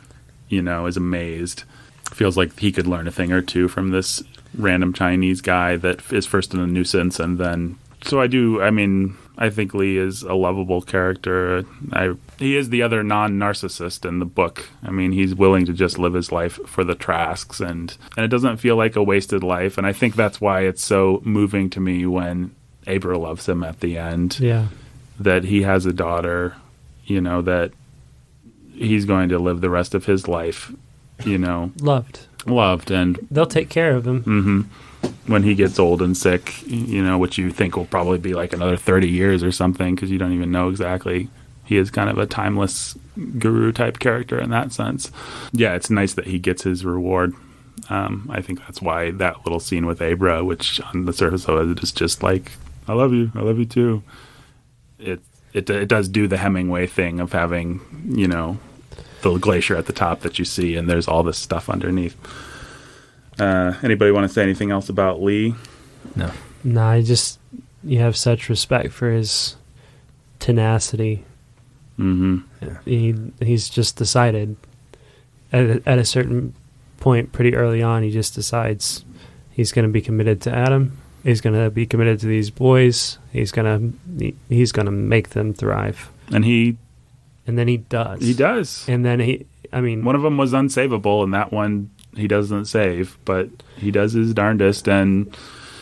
is amazed. Feels like he could learn a thing or two from this random Chinese guy that is first a nuisance and then... So I think Lee is a lovable character. He is the other non-narcissist in the book. I mean, he's willing to just live his life for the Trasks, and it doesn't feel like a wasted life. And I think that's why it's so moving to me when Abra loves him at the end. Yeah. That he has a daughter, that he's going to live the rest of his life, Loved, and... They'll take care of him. Mm-hmm. When he gets old and sick, which you think will probably be like another 30 years or something, because you don't even know exactly. He is kind of a timeless guru-type character in that sense. Yeah, it's nice that he gets his reward. I think that's why that little scene with Abra, which on the surface of it is just like, I love you too. It does do the Hemingway thing of having, the glacier at the top that you see, and there's all this stuff underneath. Anybody want to say anything else about Lee? No. No, you have such respect for his tenacity. Mm-hmm. Yeah. He's just decided at a certain point pretty early on, he just decides he's going to be committed to Adam. He's going to be committed to these boys. He's going to make them thrive. And then he does. He does. And then one of them was unsavable, and that one he doesn't save, but he does his darndest, and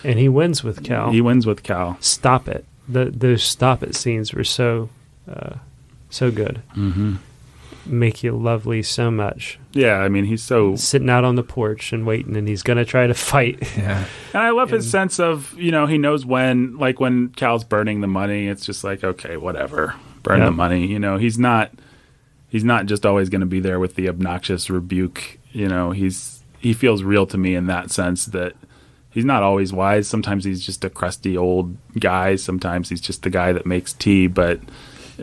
he wins with Cal. Stop it. Those stop it scenes were so good. Mm-hmm. Make you love Lee so much. Yeah, he's so... Sitting out on the porch and waiting, and he's going to try to fight. Yeah. And I love his sense of, he knows when Cal's burning the money, it's just like, okay, whatever. Burn the money. he's not just always going to be there with the obnoxious rebuke. He feels real to me in that sense that he's not always wise. Sometimes he's just a crusty old guy. Sometimes he's just the guy that makes tea. But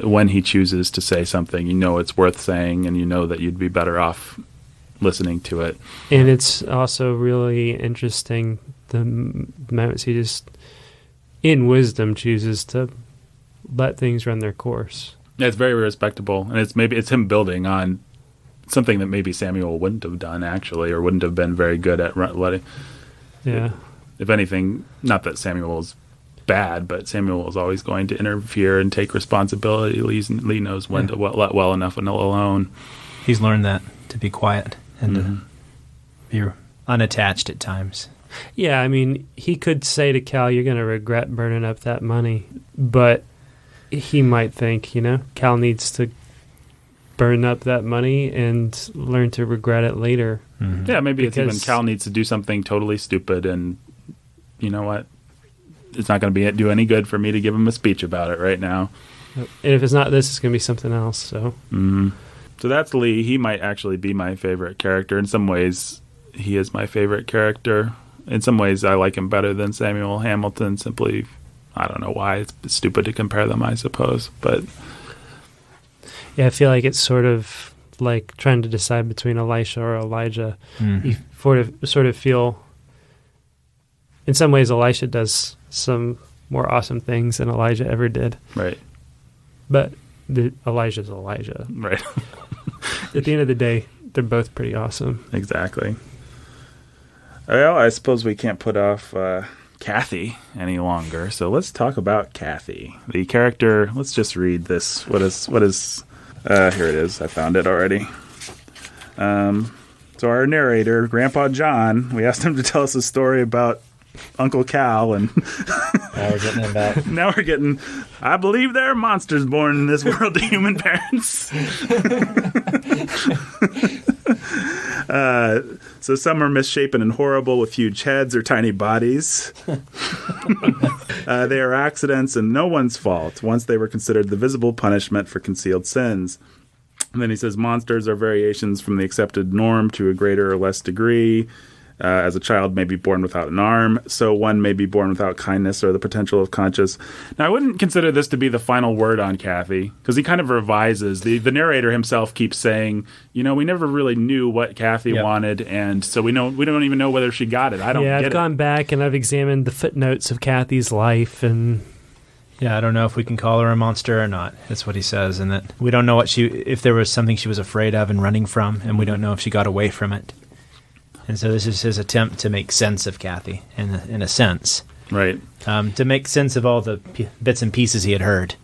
when he chooses to say something, it's worth saying, and that you'd be better off listening to it. And it's also really interesting the moments he just, in wisdom, chooses to let things run their course. Yeah, it's very respectable, and it's him building on something that maybe Samuel wouldn't have done actually, or wouldn't have been very good at letting. Yeah. If anything, not that Samuel is bad, but Samuel is always going to interfere and take responsibility. Lee knows when to let well enough and alone. He's learned that, to be quiet and to be unattached at times. Yeah, I mean, he could say to Cal, "You're going to regret burning up that money," but he might think, Cal needs to burn up that money and learn to regret it later. Mm-hmm. Yeah, maybe it's even Cal needs to do something totally stupid, and you know what? It's not going to do any good for me to give him a speech about it right now. And if it's not this, it's going to be something else. So, So that's Lee. He might actually be my favorite character. In some ways, he is my favorite character. In some ways, I like him better than Samuel Hamilton. Simply, I don't know why. It's stupid to compare them, I suppose. But yeah, I feel like it's sort of like trying to decide between Elisha or Elijah. You sort of feel, in some ways, Elisha does some more awesome things than Elijah ever did. Right. But Elijah's Elijah. Right. At the end of the day, they're both pretty awesome. Exactly. Well, I suppose we can't put off Cathy any longer, so let's talk about Cathy. The character, let's just read this. What is here it is. I found it already. So our narrator, Grandpa John, we asked him to tell us a story about Uncle Cal, and now we're getting I believe there are monsters born in this world to human parents. So some are misshapen and horrible with huge heads or tiny bodies. They are accidents and no one's fault. Once they were considered the visible punishment for concealed sins. And then he says monsters are variations from the accepted norm to a greater or less degree. As a child may be born without an arm, so one may be born without kindness or the potential of conscience. Now, I wouldn't consider this to be the final word on Cathy, because he kind of revises. The narrator himself keeps saying, we never really knew what Cathy wanted, and so we don't even know whether she got it. I don't get it. Yeah, I've gone back and I've examined the footnotes of Cathy's life, and yeah, I don't know if we can call her a monster or not. That's what he says, and that we don't know if there was something she was afraid of and running from, and we don't know if she got away from it. And so this is his attempt to make sense of Cathy, in a sense. Right. To make sense of all the bits and pieces he had heard,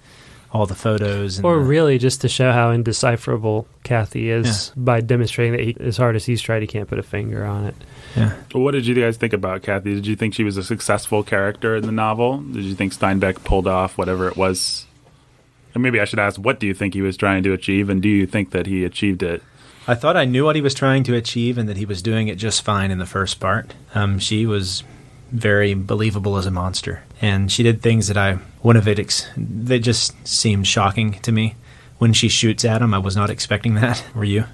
all the photos. And really just to show how indecipherable Cathy is by demonstrating that as hard as he's tried, he can't put a finger on it. Yeah. Well, what did you guys think about Cathy? Did you think she was a successful character in the novel? Did you think Steinbeck pulled off whatever it was? And maybe I should ask, what do you think he was trying to achieve, and do you think that he achieved it? I thought I knew what he was trying to achieve and that he was doing it just fine in the first part. She was very believable as a monster, and she did things that I wouldn't have they just seemed shocking to me. When she shoots at him, I was not expecting that. Were you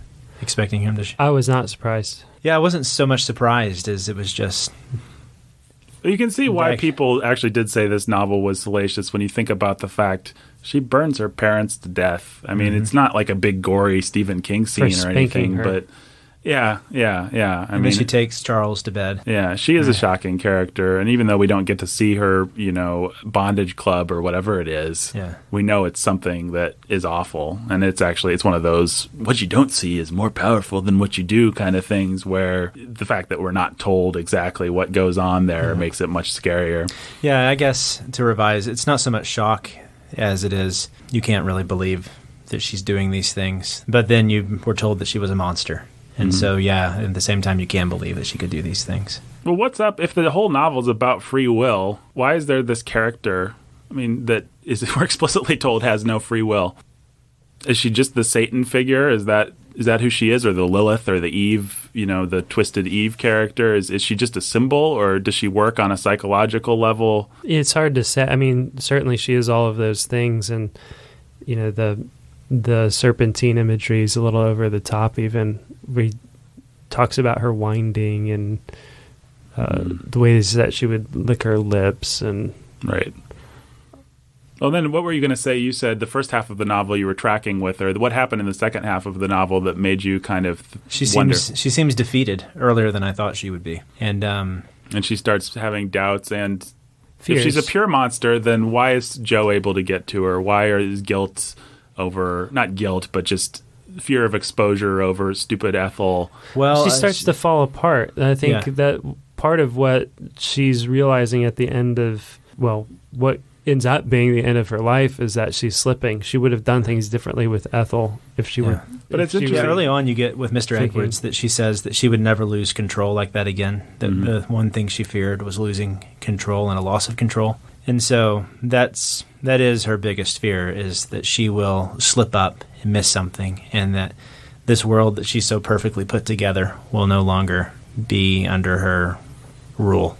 expecting him to I was not surprised. Yeah, I wasn't so much surprised as it was just... You can see why people actually did say this novel was salacious when you think about the fact she burns her parents to death. I mean, it's not like a big gory Stephen King scene or anything, but yeah. I mean, she takes Charles to bed. Yeah, she is a shocking character, and even though we don't get to see her, bondage club or whatever it is, we know it's something that is awful, and it's one of those what you don't see is more powerful than what you do kind of things, where the fact that we're not told exactly what goes on there makes it much scarier. Yeah, I guess to revise, it's not so much shock as it is you can't really believe that she's doing these things, but then you were told that she was a monster. And so, at the same time, you can believe that she could do these things. Well, what's up if the whole novel is about free will? Why is there this character, that we're explicitly told has no free will? Is she just the Satan figure? Is that who she is? Or the Lilith or the Eve, the twisted Eve character? Is she just a symbol, or does she work on a psychological level? It's hard to say. Certainly she is all of those things. And, the the serpentine imagery is a little over the top, even where he talks about her winding and the ways that she would lick her lips. And right. Well, then what were you going to say? You said the first half of the novel you were tracking with her. What happened in the second half of the novel that made you kind of wonder? She seems defeated earlier than I thought she would be. And she starts having doubts. And fears. If she's a pure monster, then why is Joe able to get to her? Why is guilt over, not guilt, but just fear of exposure over stupid Ethel? Well, she starts to fall apart. I think that part of what she's realizing at the end of, what ends up being the end of her life is that she's slipping. She would have done things differently with Ethel if she were. But it's interesting. Early on, you get with Mr. Edwards that she says that she would never lose control like that again. That the one thing she feared was losing control and a loss of control. And so that is her biggest fear, is that she will slip up and miss something, and that this world that she's so perfectly put together will no longer be under her rule.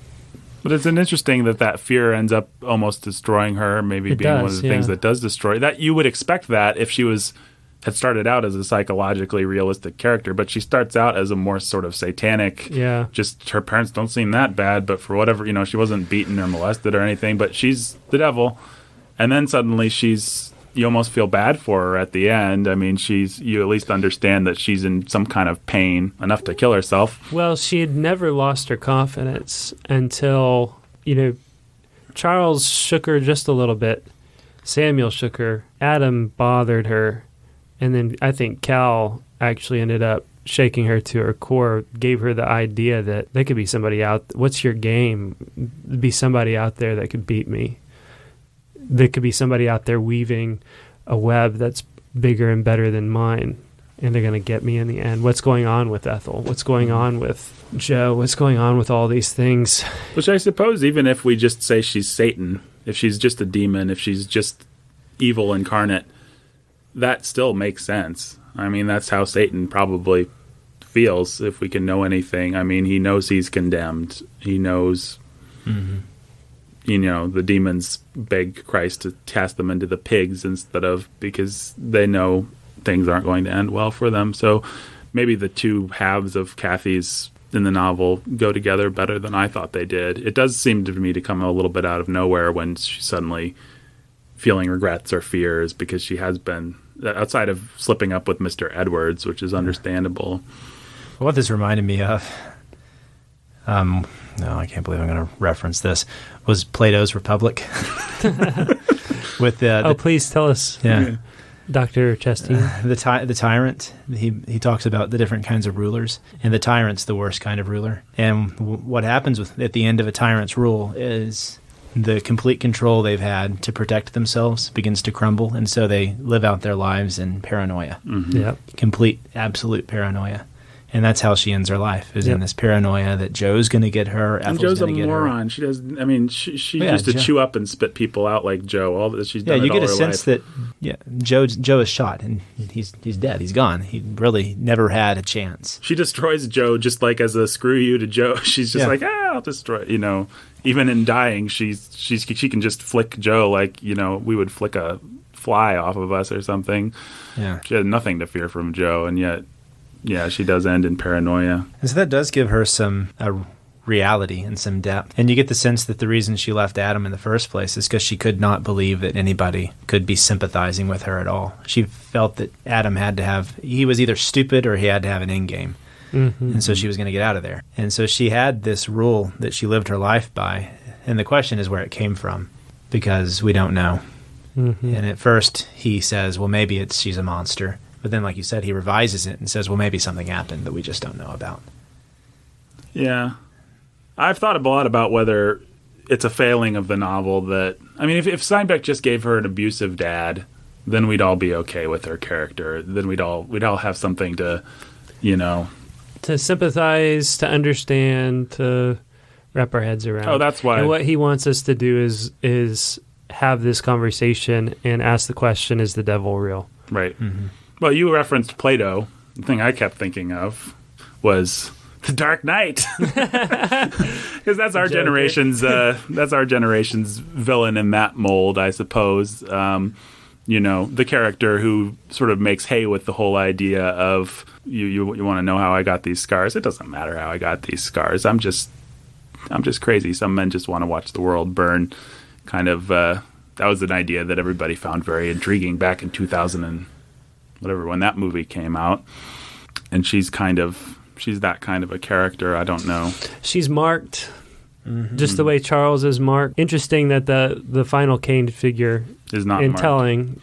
But it's interesting that fear ends up almost destroying her, maybe being one of the things that does destroy. That you would expect that if she had started out as a psychologically realistic character, but she starts out as a more sort of satanic. Yeah. Just her parents don't seem that bad, but for whatever, she wasn't beaten or molested or anything, but she's the devil. And then suddenly you almost feel bad for her at the end. I mean, you at least understand that she's in some kind of pain enough to kill herself. Well, she had never lost her confidence until, Charles shook her just a little bit. Samuel shook her. Adam bothered her. And then I think Cal actually ended up shaking her to her core, gave her the idea that there could be somebody out. What's your game? There'd be somebody out there that could beat me. There could be somebody out there weaving a web that's bigger and better than mine, and they're going to get me in the end. What's going on with Ethel? What's going on with Joe? What's going on with all these things? Which I suppose even if we just say she's Satan, if she's just a demon, if she's just evil incarnate, that still makes sense. I mean, that's how Satan probably feels, if we can know anything. I mean, he knows he's condemned. He knows... Mm-hmm. The demons beg Christ to cast them into the pigs because they know things aren't going to end well for them. So maybe the two halves of Cathy's in the novel go together better than I thought they did. It does seem to me to come a little bit out of nowhere when she's suddenly feeling regrets or fears, because she has been, outside of slipping up with Mr. Edwards, which is understandable. What this reminded me of, no, I can't believe I'm going to reference this, was Plato's Republic. With please tell us, Dr. Chastain. The tyrant, he talks about the different kinds of rulers, and the tyrant's the worst kind of ruler. And what happens at the end of a tyrant's rule is the complete control they've had to protect themselves begins to crumble, and so they live out their lives in paranoia. Mm-hmm. Yep. Complete, absolute paranoia. And that's how she ends her life, is in this paranoia that Joe's going to get her. And Joe's a moron. She does. I mean, she used to chew up and spit people out like Joe. All that she's done. Yeah, you get a life. sense that Joe is shot and he's dead. He's gone. He really never had a chance. She destroys Joe just like as a screw you to Joe. She's just like, I'll destroy. Even in dying, she can just flick Joe like we would flick a fly off of us or something. Yeah, she had nothing to fear from Joe, and yet. Yeah, she does end in paranoia. And so that does give her some reality and some depth. And you get the sense that the reason she left Adam in the first place is because she could not believe that anybody could be sympathizing with her at all. She felt that Adam he was either stupid or he had to have an end game. Mm-hmm. And so she was going to get out of there. And so she had this rule that she lived her life by. And the question is where it came from, because we don't know. Mm-hmm. And at first he says, well, maybe she's a monster. But then, like you said, he revises it and says, well, maybe something happened that we just don't know about. Yeah. I've thought a lot about whether it's a failing of the novel that... I mean, if Steinbeck just gave her an abusive dad, then we'd all be okay with her character. Then we'd all have something to, to sympathize, to understand, to wrap our heads around. Oh, that's why... And what he wants us to do is have this conversation and ask the question, is the devil real? Right. Mm-hmm. Well, you referenced Plato. The thing I kept thinking of was The Dark Knight, because that's our generation's villain in that mold, I suppose. the character who sort of makes hay with the whole idea of you want to know how I got these scars. It doesn't matter how I got these scars. I'm just crazy. Some men just want to watch the world burn. Kind of that was an idea that everybody found very intriguing back in 2000 and whatever when that movie came out. And she's that kind of a character. I don't know. She's marked. Just the way Charles is marked. Interesting that the final Cain figure is not in marked. telling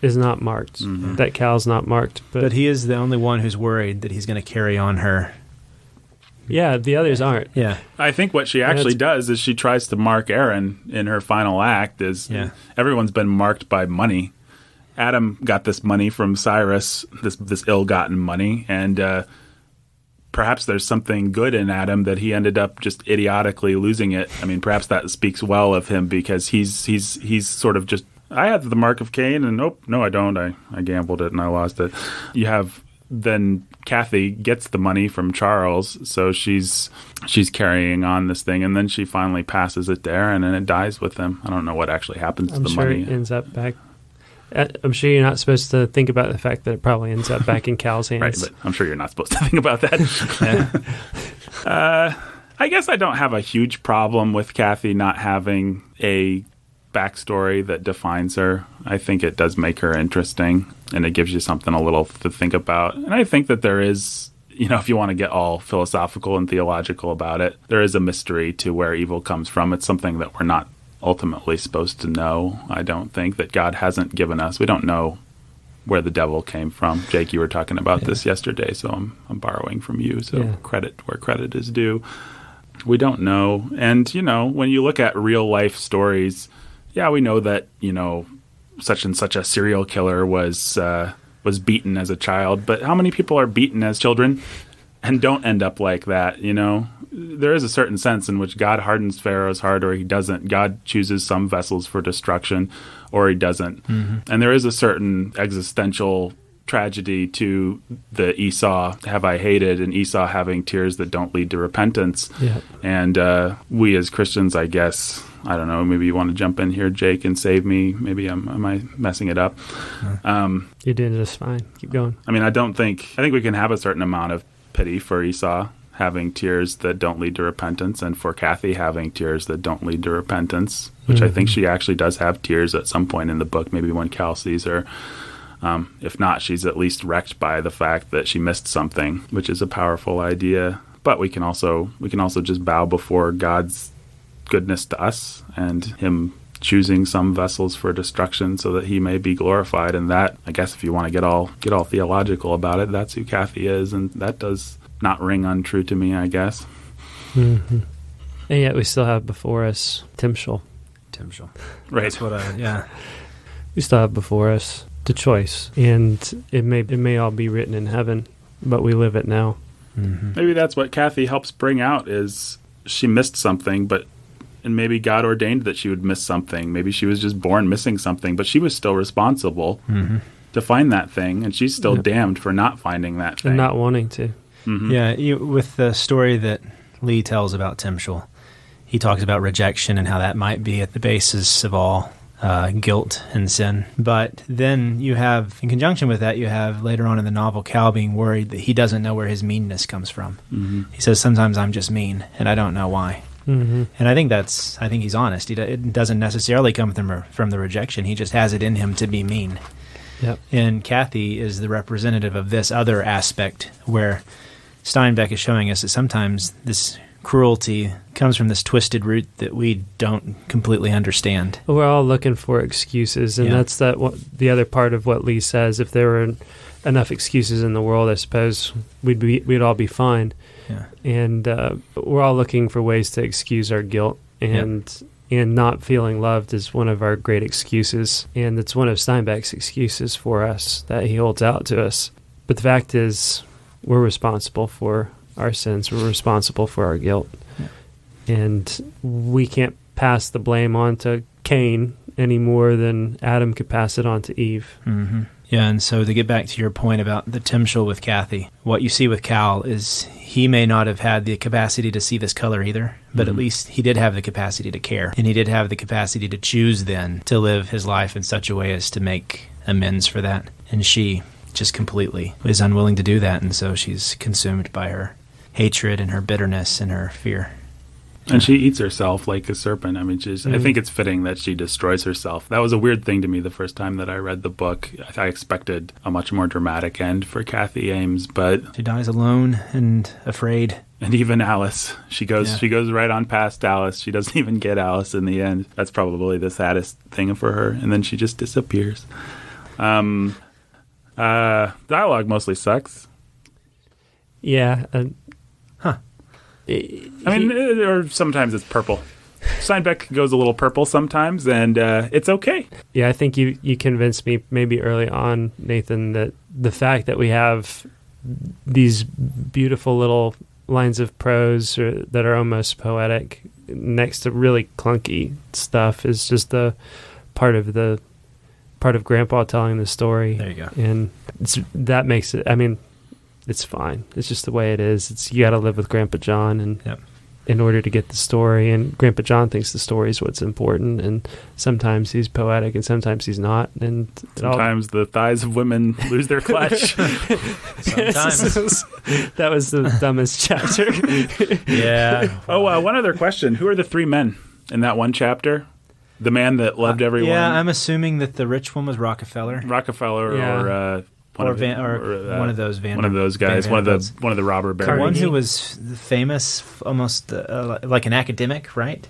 is not marked. That Cal's not marked. But he is the only one who's worried that he's going to carry on her. Yeah, the others aren't. Yeah. I think what she actually does is she tries to mark Aaron in her final act. Everyone's been marked by money. Adam got this money from Cyrus, this ill-gotten money, and perhaps there's something good in Adam that he ended up just idiotically losing it. I mean, perhaps that speaks well of him because he's sort of just, I had the mark of Cain, and no, I don't. I gambled it and I lost it. You have then Cathy gets the money from Charles, so she's carrying on this thing, and then she finally passes it to Aaron, and it dies with him. I don't know what actually happens to the money. It ends up back. I'm sure you're not supposed to think about the fact that it probably ends up back in Cal's hands. Right, but I'm sure you're not supposed to think about that. I guess I don't have a huge problem with Cathy not having a backstory that defines her. I think it does make her interesting, and it gives you something a little to think about. And I think that there is, if you want to get all philosophical and theological about it, there is a mystery to where evil comes from. It's something that we're not ultimately supposed to know. I don't think that God hasn't given us. We don't know where the devil came from. Jake, you were talking about this yesterday, so I'm borrowing from you. So credit where credit is due. We don't know. And, when you look at real life stories, we know that, such and such a serial killer was beaten as a child. But how many people are beaten as children and don't end up like that, There is a certain sense in which God hardens Pharaoh's heart, or he doesn't. God chooses some vessels for destruction, or he doesn't. And there is a certain existential tragedy to the Esau have I hated, and Esau having tears that don't lead to repentance. Yeah. And we as Christians, I guess, I don't know, maybe you want to jump in here, Jake, and save me. Maybe am I messing it up? You're doing just fine. Keep going. I mean, I think we can have a certain amount of pity for Esau having tears that don't lead to repentance, and for Cathy having tears that don't lead to repentance, which I think she actually does have tears at some point in the book, maybe when Cal sees her. If not, she's at least wrecked by the fact that she missed something, which is a powerful idea. But we can also just bow before God's goodness to us and him choosing some vessels for destruction so that he may be glorified. And that, I guess, if you want to get all theological about it, that's who Cathy is, and that does not ring untrue to me, I guess. And yet we still have before us Timshel. Right. That's what We still have before us the choice, and it may all be written in heaven, but we live it now. Maybe that's what Cathy helps bring out, is she missed something, and maybe God ordained that she would miss something. Maybe she was just born missing something, but she was still responsible to find that thing, and she's still damned for not finding that thing. And not wanting to. Yeah, with the story that Lee tells about Timshel, he talks about rejection and how that might be at the basis of all guilt and sin. But then you have, in conjunction with that, you have later on in the novel Cal being worried that he doesn't know where his meanness comes from. He says, sometimes I'm just mean, and I don't know why. And I think he's honest. It doesn't necessarily come from the rejection. He just has it in him to be mean. Yep. And Cathy is the representative of this other aspect where Steinbeck is showing us that sometimes this cruelty comes from this twisted root that we don't completely understand. We're all looking for excuses, and that's the other part of what Lee says. If there were enough excuses in the world, I suppose we'd all be fine. Yeah. And we're all looking for ways to excuse our guilt, and not feeling loved is one of our great excuses, and it's one of Steinbeck's excuses for us that he holds out to us. But the fact is, we're responsible for our sins. We're responsible for our guilt. Yeah. And we can't pass the blame on to Cain any more than Adam could pass it on to Eve. Yeah, and so to get back to your point about the Timshel with Cathy, what you see with Cal is he may not have had the capacity to see this color either, but at least he did have the capacity to care. And he did have the capacity to choose then to live his life in such a way as to make amends for that. And she just completely is unwilling to do that, and so she's consumed by her hatred and her bitterness and her fear. And she eats herself like a serpent. I mean, I think it's fitting that she destroys herself. That was a weird thing to me the first time that I read the book. I expected a much more dramatic end for Cathy Ames, but She dies alone and afraid. and even Alice, she goes right on past Alice. She doesn't even get Alice in the end. That's probably the saddest thing for her. And then she just disappears. Dialogue mostly sucks. Yeah. Or sometimes it's purple. Steinbeck goes a little purple sometimes, and it's okay. Yeah, I think you convinced me maybe early on, Nathan, that the fact that we have these beautiful little lines of prose that are almost poetic next to really clunky stuff is just the part of Grandpa telling the story. There you go. And that makes it, I mean, it's fine. It's just the way it is. You got to live with Grandpa John and in order to get the story. And Grandpa John thinks the story is what's important. And sometimes he's poetic and sometimes he's not. And sometimes the thighs of women lose their clutch. Sometimes. That was the dumbest chapter. Yeah. One other question. Who are the three men in that one chapter? The man that loved everyone? Yeah, I'm assuming that the rich one was Rockefeller. Or one of those guys, one of the robber barons. One who was famous, almost like an academic, right?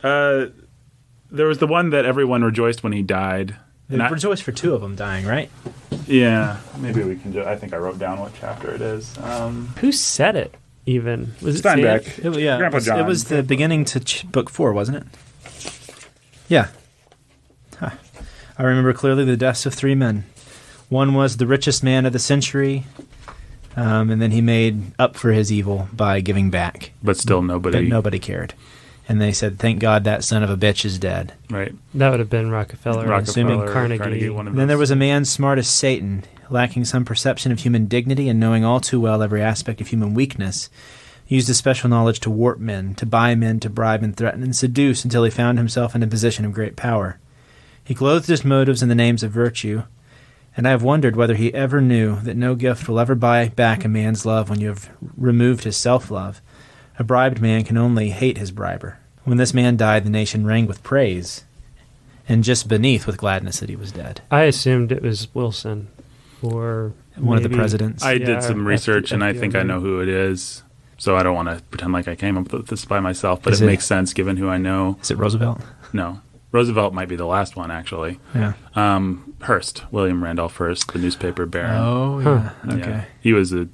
There was the one that everyone rejoiced when he died. They rejoiced for two of them dying, right? Yeah, maybe we can. I think I wrote down what chapter it is. Who said it? Even was it Steinbeck? Grandpa John. It was the beginning to book 4, wasn't it? Yeah. Huh. I remember clearly the deaths of 3 men. One was the richest man of the century, and then he made up for his evil by giving back. But still nobody cared. And they said, thank God that son of a bitch is dead. Right. That would have been Rockefeller assuming Carnegie. And then there was a man smart as Satan, lacking some perception of human dignity and knowing all too well every aspect of human weakness. He used his special knowledge to warp men, to buy men, to bribe and threaten and seduce until he found himself in a position of great power. He clothed his motives in the names of virtue, and I have wondered whether he ever knew that no gift will ever buy back a man's love when you have removed his self-love. A bribed man can only hate his briber. When this man died, the nation rang with praise, and just beneath with gladness that he was dead. I assumed it was Wilson, or one of the presidents. I did some research, and I think I know who it is. So I don't want to pretend like I came up with this by myself, but it makes sense given who I know. Is it Roosevelt? No. Roosevelt might be the last one, actually. Yeah. Hearst, William Randolph Hearst, the newspaper baron. Oh, yeah. Okay. Yeah. He was a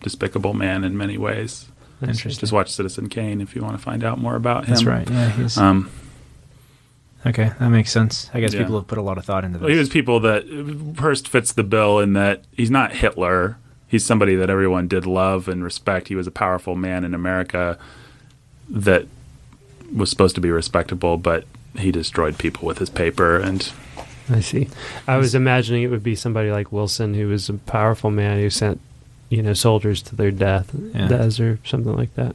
despicable man in many ways. Interesting. Just watch Citizen Kane if you want to find out more about him. That's right. Yeah, he's... okay, that makes sense. I guess people have put a lot of thought into this. Well, he was people that... Hearst fits the bill in that he's not Hitler. He's somebody that everyone did love and respect. He was a powerful man in America that was supposed to be respectable, but he destroyed people with his paper. And I see. I was imagining it would be somebody like Wilson, who was a powerful man who sent, soldiers to their death, or something like that.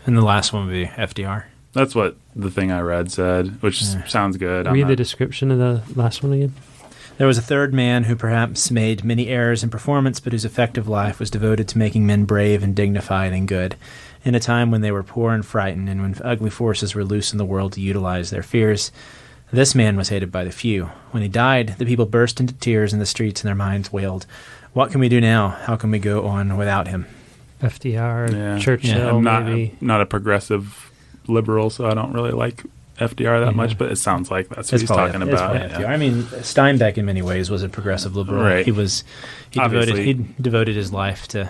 And the last one would be FDR. That's what the thing I read said, which sounds good. Read the description of the last one again. There was a third man who perhaps made many errors in performance, but whose effective life was devoted to making men brave and dignified and good, in a time when they were poor and frightened, and when ugly forces were loose in the world to utilize their fears. This man was hated by the few. When he died, the people burst into tears in the streets, and their minds wailed, "What can we do now? How can we go on without him?" FDR, Churchill, maybe. I'm not a progressive liberal, so I don't really like FDR that much, but it sounds like that's what he's talking about. FDR. I mean, Steinbeck in many ways was a progressive liberal. Right. He devoted his life to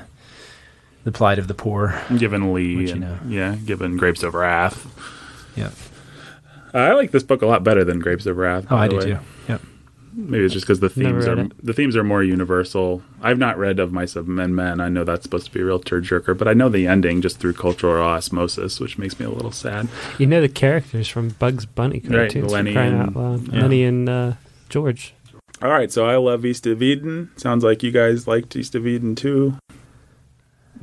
the plight of the poor. Given Lee, given Grapes of Wrath. Yeah. I like this book a lot better than Grapes of Wrath. Oh, I do too. Yep. Maybe it's just because the themes are more universal. I've not read Of Mice and Men. I know that's supposed to be a real tearjerker, but I know the ending just through cultural osmosis, which makes me a little sad. You know the characters from Bugs Bunny cartoons, right, Lenny crying out loud. Lenny and George. All right, so I love East of Eden. Sounds like you guys liked East of Eden too.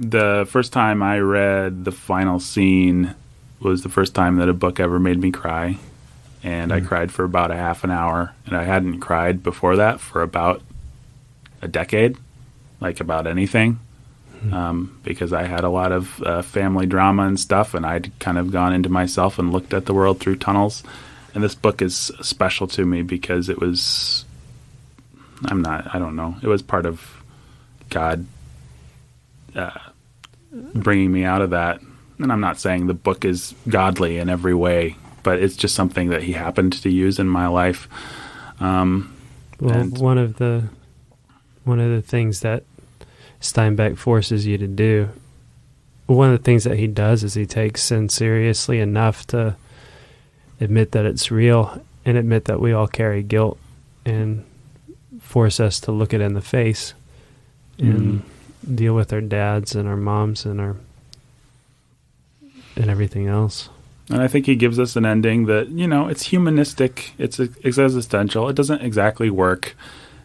The first time I read the final scene was the first time that a book ever made me cry. And I cried for about a half an hour. And I hadn't cried before that for about a decade, like about anything. Because I had a lot of family drama and stuff, and I'd kind of gone into myself and looked at the world through tunnels. And this book is special to me because it was, I don't know, it was part of God bringing me out of that. And I'm not saying the book is godly in every way, but it's just something that he happened to use in my life. One of the things that Steinbeck forces you to do, one of the things that he does is he takes sin seriously enough to admit that it's real and admit that we all carry guilt and force us to look it in the face and deal with our dads and our moms and everything else. And I think he gives us an ending that, it's humanistic, it's existential. It doesn't exactly work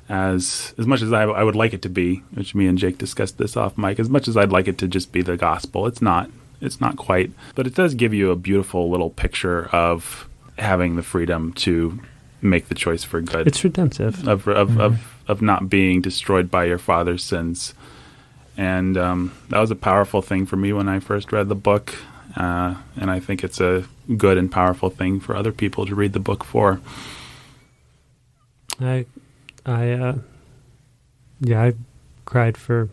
as much as I would like it to be, which me and Jake discussed this off mic, as much as I'd like it to just be the gospel. It's not quite. But it does give you a beautiful little picture of having the freedom to make the choice for good. It's redemptive. Of not being destroyed by your father's sins. And that was a powerful thing for me when I first read the book. And I think it's a good and powerful thing for other people to read the book for. I cried for, I'm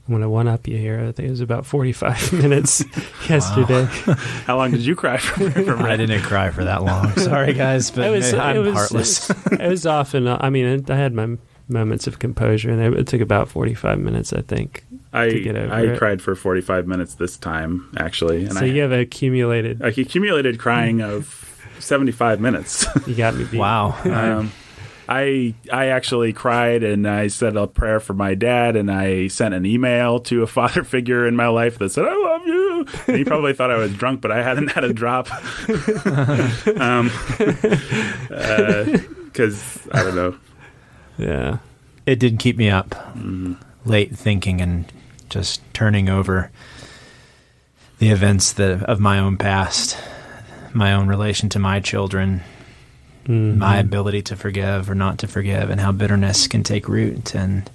going to one-up you here, I think it was about 45 minutes yesterday. Wow. How long did you cry for? I didn't cry for that long. Sorry, guys, but I'm heartless. It was often, I had my moments of composure, and it took about 45 minutes, I think, to get over it. I cried for 45 minutes this time, actually. And so you have accumulated crying of 75 minutes. You got me beat. Wow. I actually cried, and I said a prayer for my dad, and I sent an email to a father figure in my life that said, "I love you." And he probably thought I was drunk, but I hadn't had a drop. Because I don't know. Yeah. It did keep me up late thinking and just turning over the events of my own past, my own relation to my children, my ability to forgive or not to forgive, and how bitterness can take root. And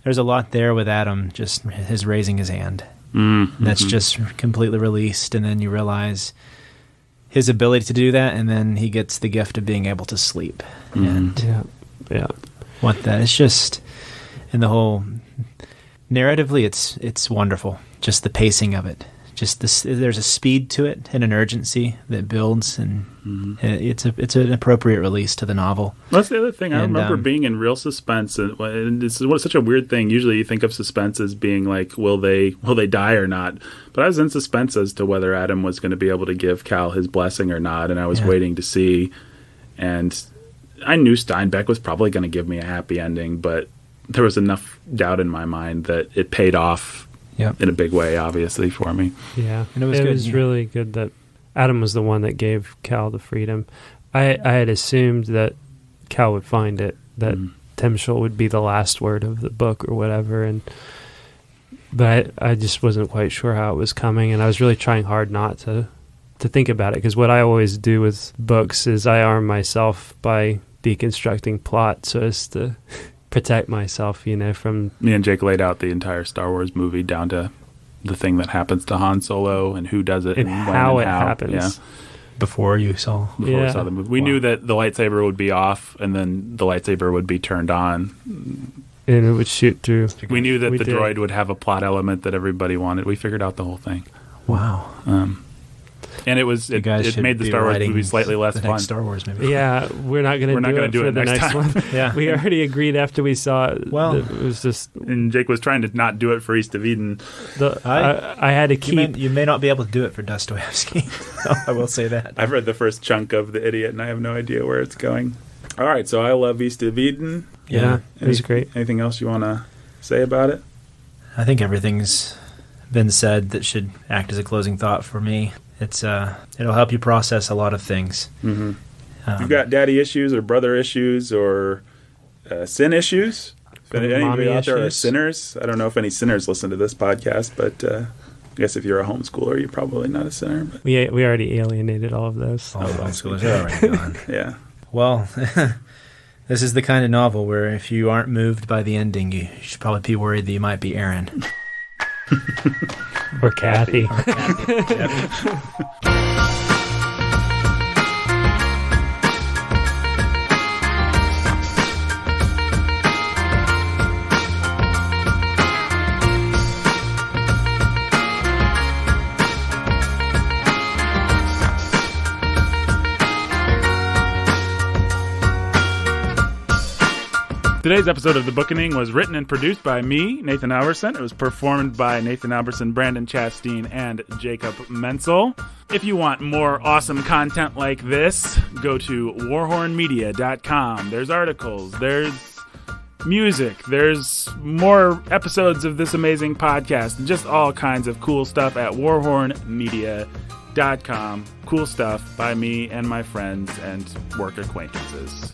there's a lot there with Adam, just his raising his hand. That's just completely released, and then you realize his ability to do that, and then he gets the gift of being able to sleep. And what that is, just in the whole narratively, it's wonderful. Just the pacing of it. Just there's a speed to it and an urgency that builds, and it's an appropriate release to the novel. That's the other thing. I remember being in real suspense, and it's such a weird thing. Usually, you think of suspense as being like, will they die or not? But I was in suspense as to whether Adam was going to be able to give Cal his blessing or not, and I was waiting to see. And I knew Steinbeck was probably going to give me a happy ending, but there was enough doubt in my mind that it paid off. In a big way, obviously, for me. Yeah, and it was really good that Adam was the one that gave Cal the freedom. I had assumed that Cal would find it, that Tim Schultz would be the last word of the book or whatever, but I just wasn't quite sure how it was coming, and I was really trying hard not to think about it, because what I always do with books is I arm myself by deconstructing plot so as to protect myself, from... Me and Jake laid out the entire Star Wars movie down to the thing that happens to Han Solo and who does it and how it happens. Yeah. Before we saw the movie. We knew that the lightsaber would be off and then the lightsaber would be turned on. And it would shoot through. We knew that droid would have a plot element that everybody wanted. We figured out the whole thing. Wow. And it made the Star Wars movie slightly less fun. Star Wars movie. Yeah, we're not going to do it for the next one. Yeah, we already agreed after we saw it. Well, it was just. And Jake was trying to not do it for East of Eden. I had to keep. You may not be able to do it for Dostoevsky. I will say that. I've read the first chunk of The Idiot, and I have no idea where it's going. All right, so I love East of Eden. Yeah, it was great. Anything else you want to say about it? I think everything's been said that should act as a closing thought for me. It'll help you process a lot of things. You've got daddy issues or brother issues or sin issues. If anybody out there are issues. sinners, I don't know if any sinners listen to this podcast, but I guess if you're a homeschooler, you're probably not a sinner. But We already alienated all of those. All the homeschoolers are already gone. yeah. Well, this is the kind of novel where if you aren't moved by the ending, you should probably be worried that you might be Aaron. Or Cathy. Today's episode of The Bookening was written and produced by me, Nathan Alberson. It was performed by Nathan Alberson, Brandon Chasteen, and Jacob Menzel. If you want more awesome content like this, go to warhornmedia.com. There's articles, there's music, there's more episodes of this amazing podcast, and just all kinds of cool stuff at warhornmedia.com. Cool stuff by me and my friends and work acquaintances.